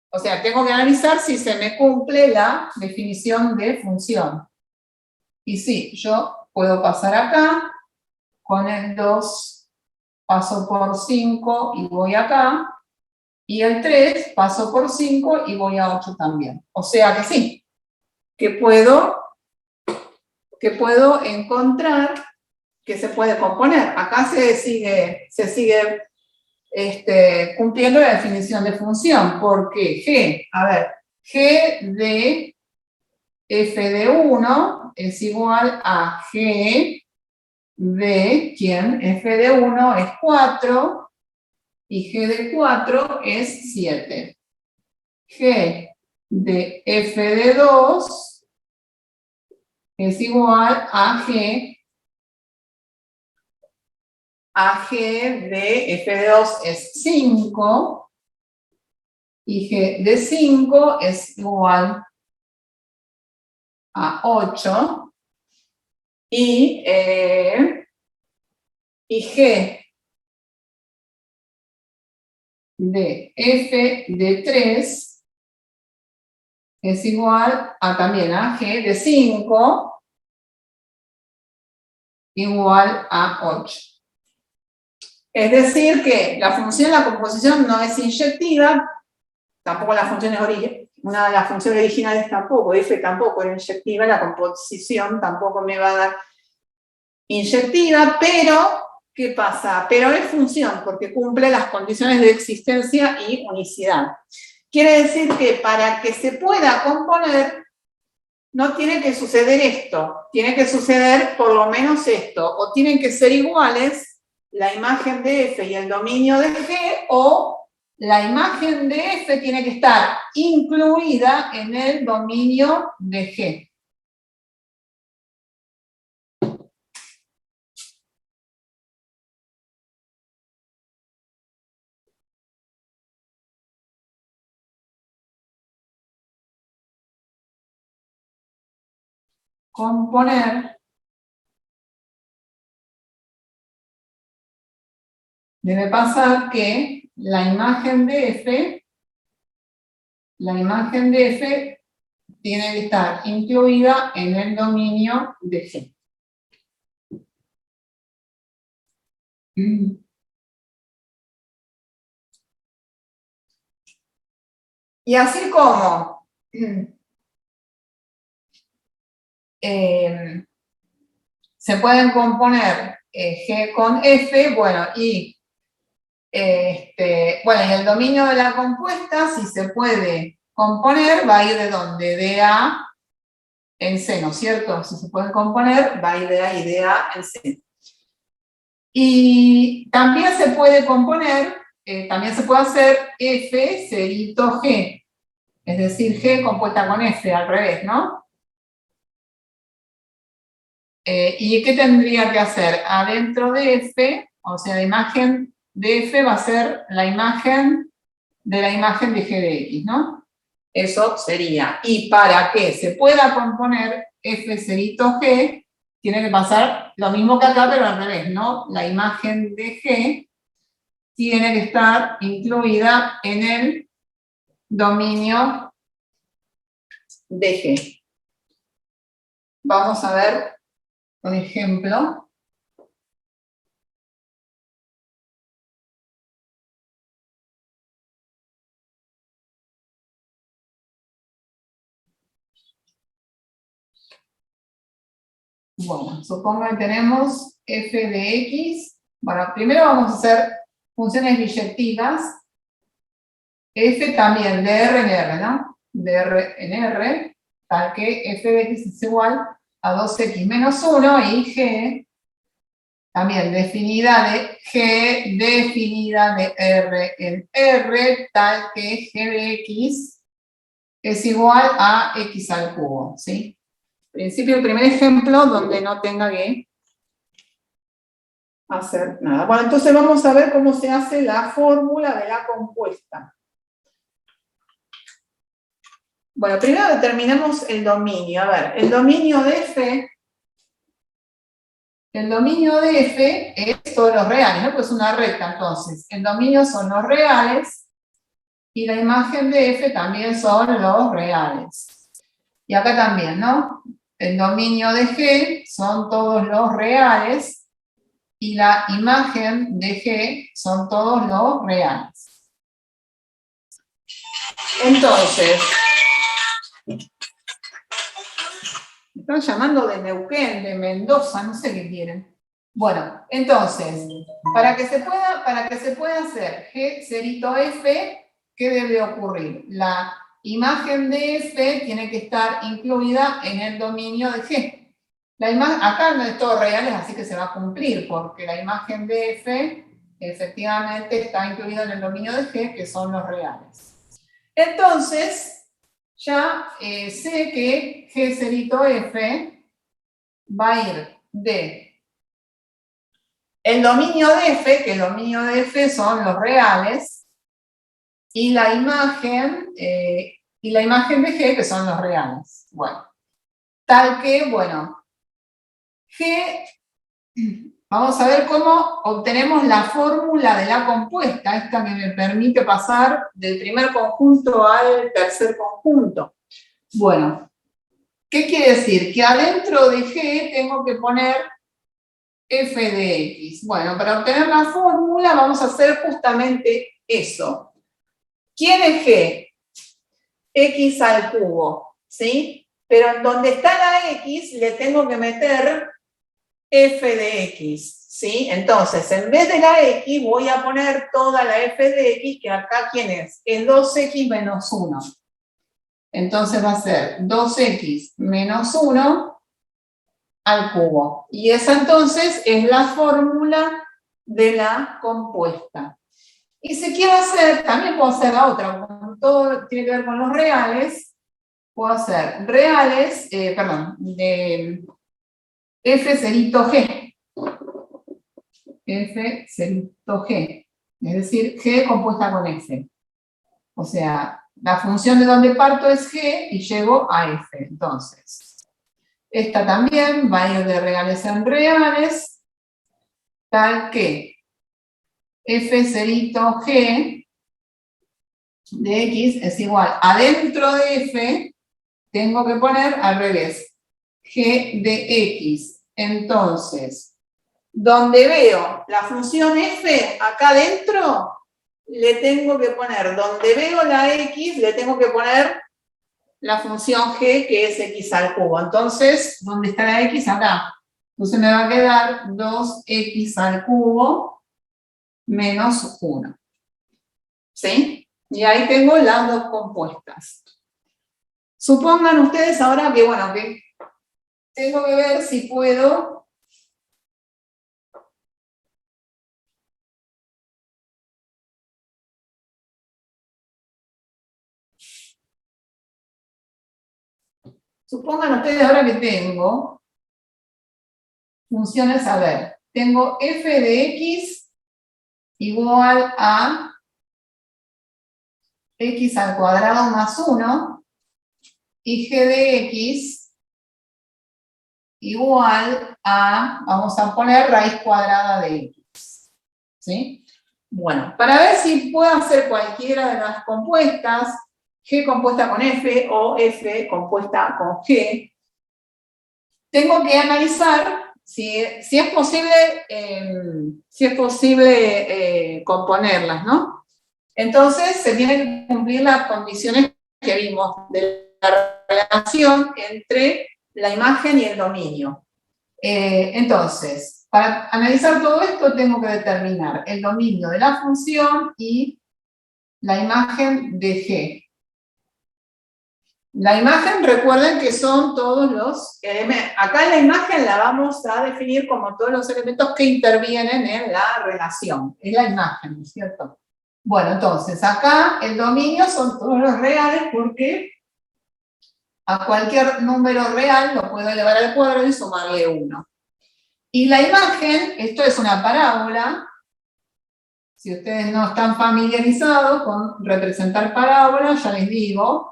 O sea, tengo que analizar si se me cumple la definición de función. Y sí, yo puedo pasar acá, con el 2 paso por 5 y voy acá, y el 3 paso por 5 y voy a 8 también. O sea que sí, que puedo encontrar que se puede componer. Acá se sigue cumpliendo la definición de función, porque G de f de 1 es igual a G de, ¿quién? F de 1 es 4 y G de 4 es 7. G de F de 2 es igual a G de F de 2 es 5 y G de 5 es igual a 8 y G de F de 3 es igual a también a G de 5 igual a 8. Es decir que la función de la composición no es inyectiva, tampoco la función es una de las funciones originales tampoco, F tampoco era inyectiva, la composición tampoco me va a dar inyectiva, pero, ¿qué pasa? Pero es función, porque cumple las condiciones de existencia y unicidad. Quiere decir que para que se pueda componer, no tiene que suceder esto, tiene que suceder por lo menos esto, o tienen que ser iguales la imagen de F y el dominio de G, o la imagen de F tiene que estar incluida en el dominio de G. Componer debe pasar que la imagen de F tiene que estar incluida en el dominio de G. Y así como se pueden componer G con F, bueno, y el dominio de la compuesta, si se puede componer, va a ir de ¿dónde? De A en C, ¿no es cierto? Si se puede componer, va a ir de A y de A en C. Y también se puede componer, también se puede hacer F cerito G, es decir, G compuesta con F, al revés, ¿no? ¿Y qué tendría que hacer? Adentro de F, o sea, la imagen de F va a ser la imagen de G de X, ¿no? Eso sería. Y para que se pueda componer F cerito G, tiene que pasar lo mismo que acá, pero al revés, ¿no? La imagen de G tiene que estar incluida en el dominio de G. Vamos a ver un ejemplo. Bueno, supongo que tenemos f de x. Bueno, primero vamos a hacer funciones biyectivas. F también de R en R, ¿no? De R en R, tal que f de x es igual a 2x menos 1 y g, también definida de g, definida de R en R, tal que g de x es igual a x al cubo, ¿sí? En principio, el primer ejemplo donde no tenga que hacer nada. Bueno, entonces vamos a ver cómo se hace la fórmula de la compuesta. Bueno, primero determinamos el dominio. A ver, el dominio de F El dominio de F es todos los reales, ¿no? Pues es una recta, entonces. El dominio son los reales y la imagen de F también son los reales. Y acá también, ¿no? El dominio de G son todos los reales y la imagen de G son todos los reales. Entonces, me están llamando de Neuquén, de Mendoza, no sé qué quieren. Bueno, entonces, para que se pueda hacer G cerito F, ¿qué debe ocurrir? La imagen de F tiene que estar incluida en el dominio de G. Acá no es todo reales, así que se va a cumplir, porque la imagen de F efectivamente está incluida en el dominio de G, que son los reales. Entonces, ya sé que G cerito F va a ir de el dominio de F, que el dominio de F son los reales, y la imagen de G, que son los reales. Bueno, tal que, bueno, G, vamos a ver cómo obtenemos la fórmula de la compuesta, esta que me permite pasar del primer conjunto al tercer conjunto. Bueno, ¿qué quiere decir? Que adentro de G tengo que poner f de x. Bueno, para obtener la fórmula vamos a hacer justamente eso. ¿Quién es G? X al cubo, ¿sí? Pero en donde está la x le tengo que meter f de x, ¿sí? Entonces, en vez de la x voy a poner toda la f de x, que acá ¿quién es? Es 2x menos 1. Entonces va a ser 2x menos 1 al cubo. Y esa entonces es la fórmula de la compuesta. Y si quiero hacer, también puedo hacer la otra, como todo tiene que ver con los reales, puedo hacer reales, de f cerito g. F cerito g. Es decir, g compuesta con f. O sea, la función de donde parto es g y llego a f. Entonces, esta también va a ir de reales en reales, tal que f cerito g de x es igual, adentro de f tengo que poner al revés, g de x. Entonces, donde veo la función f acá adentro, le tengo que poner, donde veo la x, le tengo que poner la función g, que es x al cubo. Entonces, ¿dónde está la x? Acá. Entonces me va a quedar 2x al cubo menos 1. ¿Sí? Y ahí tengo las dos compuestas. Supongan ustedes ahora que, bueno, que tengo que ver si puedo supongan ustedes ahora que tengo funciones, a ver, tengo f de x igual a x al cuadrado más 1 y g de x igual a, vamos a poner raíz cuadrada de x. ¿Sí? Bueno, para ver si puedo hacer cualquiera de las compuestas, g compuesta con f o f compuesta con g, tengo que analizar si es posible componerlas, ¿no? Entonces se tienen que cumplir las condiciones que vimos de la relación entre la imagen y el dominio. Entonces, para analizar todo esto tengo que determinar el dominio de la función y la imagen de G. La imagen, recuerden que son todos los elementos. Acá la imagen la vamos a definir como todos los elementos que intervienen en la relación. Es la imagen, ¿no es cierto? Bueno, entonces, acá el dominio son todos los reales porque a cualquier número real lo puedo elevar al cuadrado y sumarle 1. Y la imagen, esto es una parábola. Si ustedes no están familiarizados con representar parábolas, ya les digo.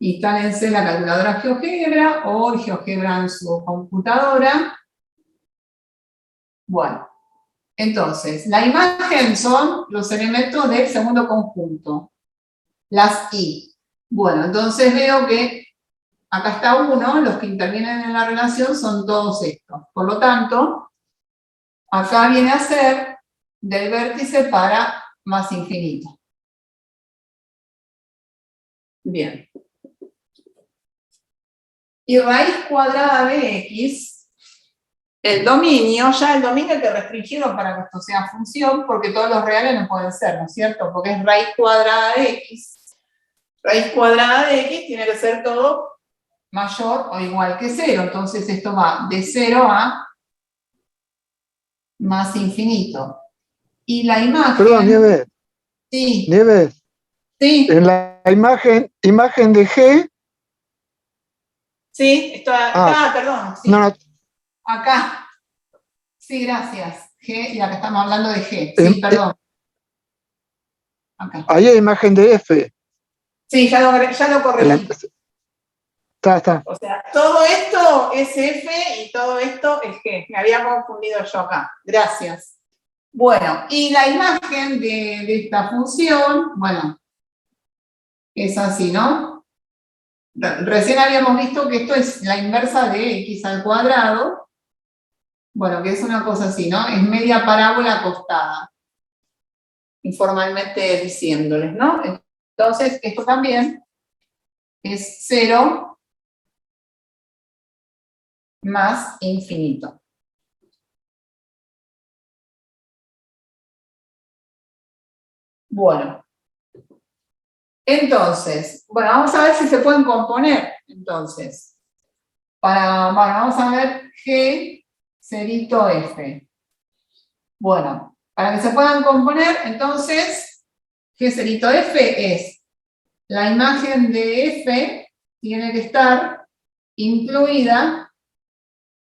Instálense la calculadora GeoGebra o el GeoGebra en su computadora. Bueno, entonces, la imagen son los elementos del segundo conjunto, las I. Bueno, entonces veo que acá está 1, los que intervienen en la relación son todos estos. Por lo tanto, acá viene a ser del vértice para más infinito. Bien. Y raíz cuadrada de X, el dominio hay que restringirlo para que esto sea función, porque todos los reales no pueden ser, ¿no es cierto? Porque es raíz cuadrada de X. Raíz cuadrada de X tiene que ser todo mayor o igual que 0. Entonces esto va de 0 a más infinito. Y la imagen... Perdón, Nieves. Sí. Nieves. Sí. En la imagen de G. Sí, esto acá, perdón. Sí. No. Acá. Sí, gracias. G, y acá estamos hablando de G. Sí, perdón. Acá. Ahí hay imagen de F. Sí, ya lo corregí. Está. O sea, todo esto es F y todo esto es G. Me había confundido yo acá. Gracias. Bueno, y la imagen de esta función, bueno, es así, ¿no? Recién habíamos visto que esto es la inversa de x al cuadrado. Bueno, que es una cosa así, ¿no? Es media parábola acostada. Informalmente diciéndoles, ¿no? Entonces, esto también es 0 más infinito. Bueno. Entonces, bueno, vamos a ver si se pueden componer. Entonces, vamos a ver G cerito F. Bueno, para que se puedan componer, entonces, G cerito F es la imagen de F tiene que estar incluida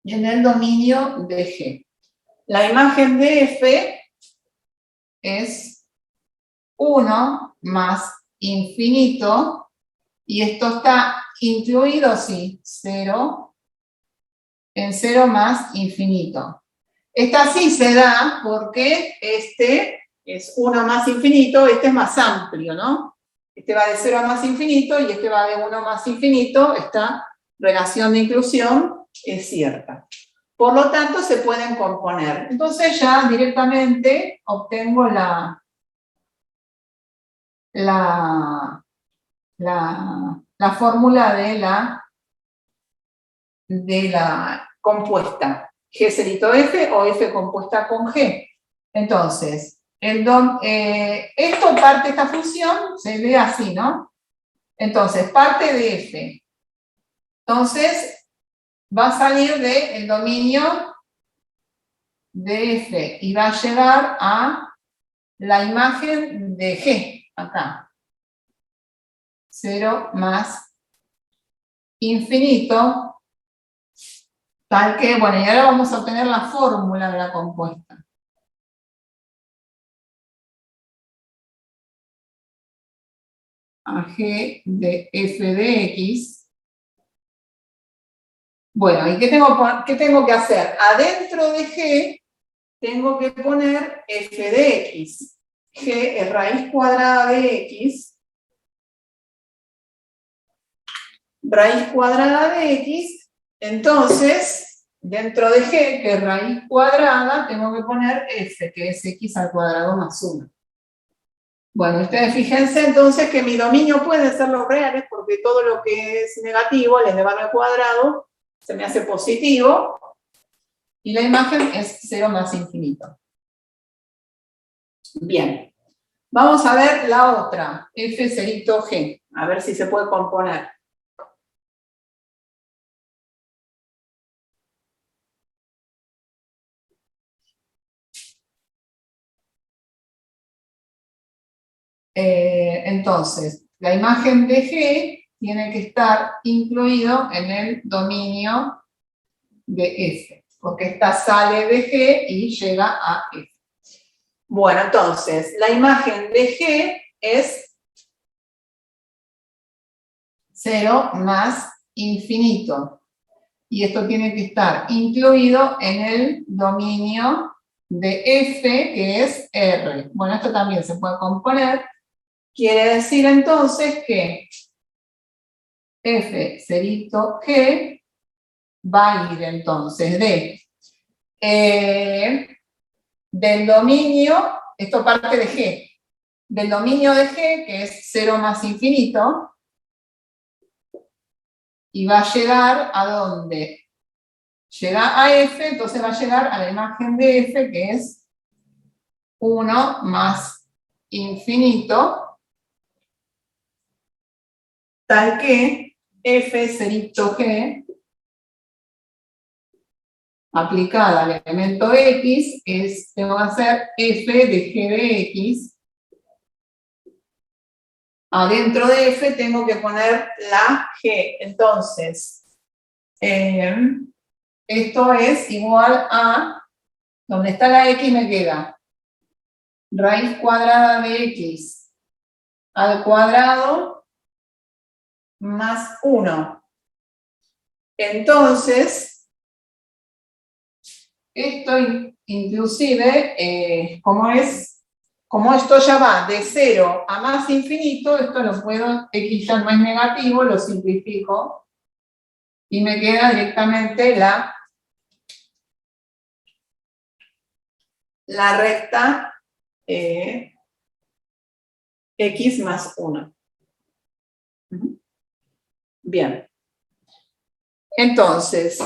en el dominio de G. La imagen de F es 1 más infinito, y esto está incluido, sí, 0, en 0 más infinito. Esta sí se da porque este es 1 más infinito, este es más amplio, ¿no? Este va de 0 a más infinito y este va de 1 más infinito, esta relación de inclusión es cierta. Por lo tanto, se pueden componer. Entonces ya directamente obtengo la fórmula de la compuesta. G cerito F o F compuesta con G. Entonces, esta función se ve así, ¿no? Entonces, parte de F. Entonces, va a salir del dominio de F y va a llegar a la imagen de G, acá. 0 más infinito, tal que, bueno, y ahora vamos a obtener la fórmula de la compuesta. A G de F de X. Bueno, ¿y qué tengo que hacer? Adentro de G tengo que poner F de X. G es raíz cuadrada de X. Raíz cuadrada de X. Entonces, dentro de G, que es raíz cuadrada, tengo que poner F, que es X al cuadrado más 1. Bueno, ustedes fíjense entonces que mi dominio puede ser los reales, porque todo lo que es negativo al elevar al cuadrado se me hace positivo, y la imagen es 0 más infinito. Bien, vamos a ver la otra, F cerito G, a ver si se puede componer. Entonces, la imagen de G tiene que estar incluido en el dominio de F, porque esta sale de G y llega a F. Bueno, entonces, la imagen de G es 0 más infinito. Y esto tiene que estar incluido en el dominio de F, que es R. Bueno, esto también se puede componer. Quiere decir entonces que F cerito G va a ir entonces del dominio, esto parte de G, del dominio de G, que es 0 más infinito, y va a llegar a ¿dónde? Llega a F, entonces va a llegar a la imagen de F, que es 1 más infinito, tal que F cerito G, aplicada al elemento X, tengo que hacer F de G de X. Adentro de F tengo que poner la G. Entonces, esto es igual a, donde está la X me queda raíz cuadrada de X al cuadrado más 1. Entonces, esto inclusive, como esto ya va de 0 a más infinito, esto lo puedo, X ya no es negativo, lo simplifico, y me queda directamente la recta X más 1. Bien. Entonces,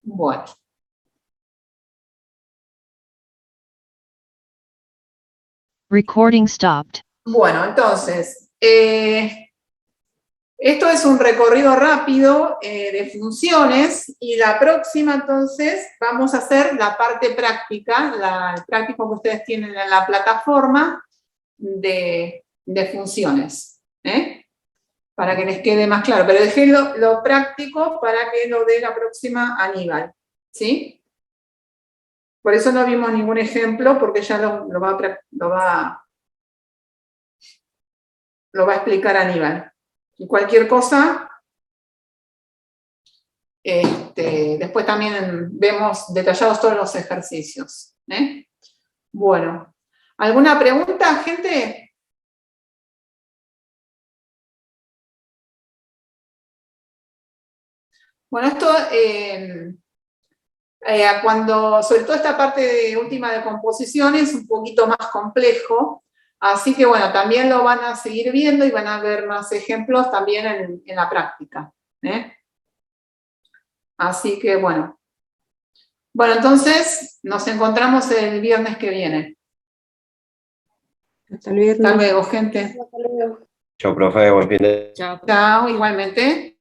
bueno. Recording stopped. Bueno, entonces, esto es un recorrido rápido de funciones, y la próxima, entonces, vamos a hacer la parte práctica, el práctico que ustedes tienen en la plataforma de funciones, para que les quede más claro. Pero dejé lo práctico para que lo dé la próxima Aníbal, ¿sí? Por eso no vimos ningún ejemplo, porque ya lo va a explicar Aníbal. Y cualquier cosa, después también vemos detallados todos los ejercicios. Bueno, ¿alguna pregunta, gente? Bueno, esto, sobre todo esta parte última de composición es un poquito más complejo, así que bueno, también lo van a seguir viendo y van a ver más ejemplos también en la práctica. Así que bueno. Bueno, entonces nos encontramos el viernes que viene. Hasta el viernes. Hasta luego, gente. Hasta luego. Chao, profe, buen fin de... Chao, igualmente.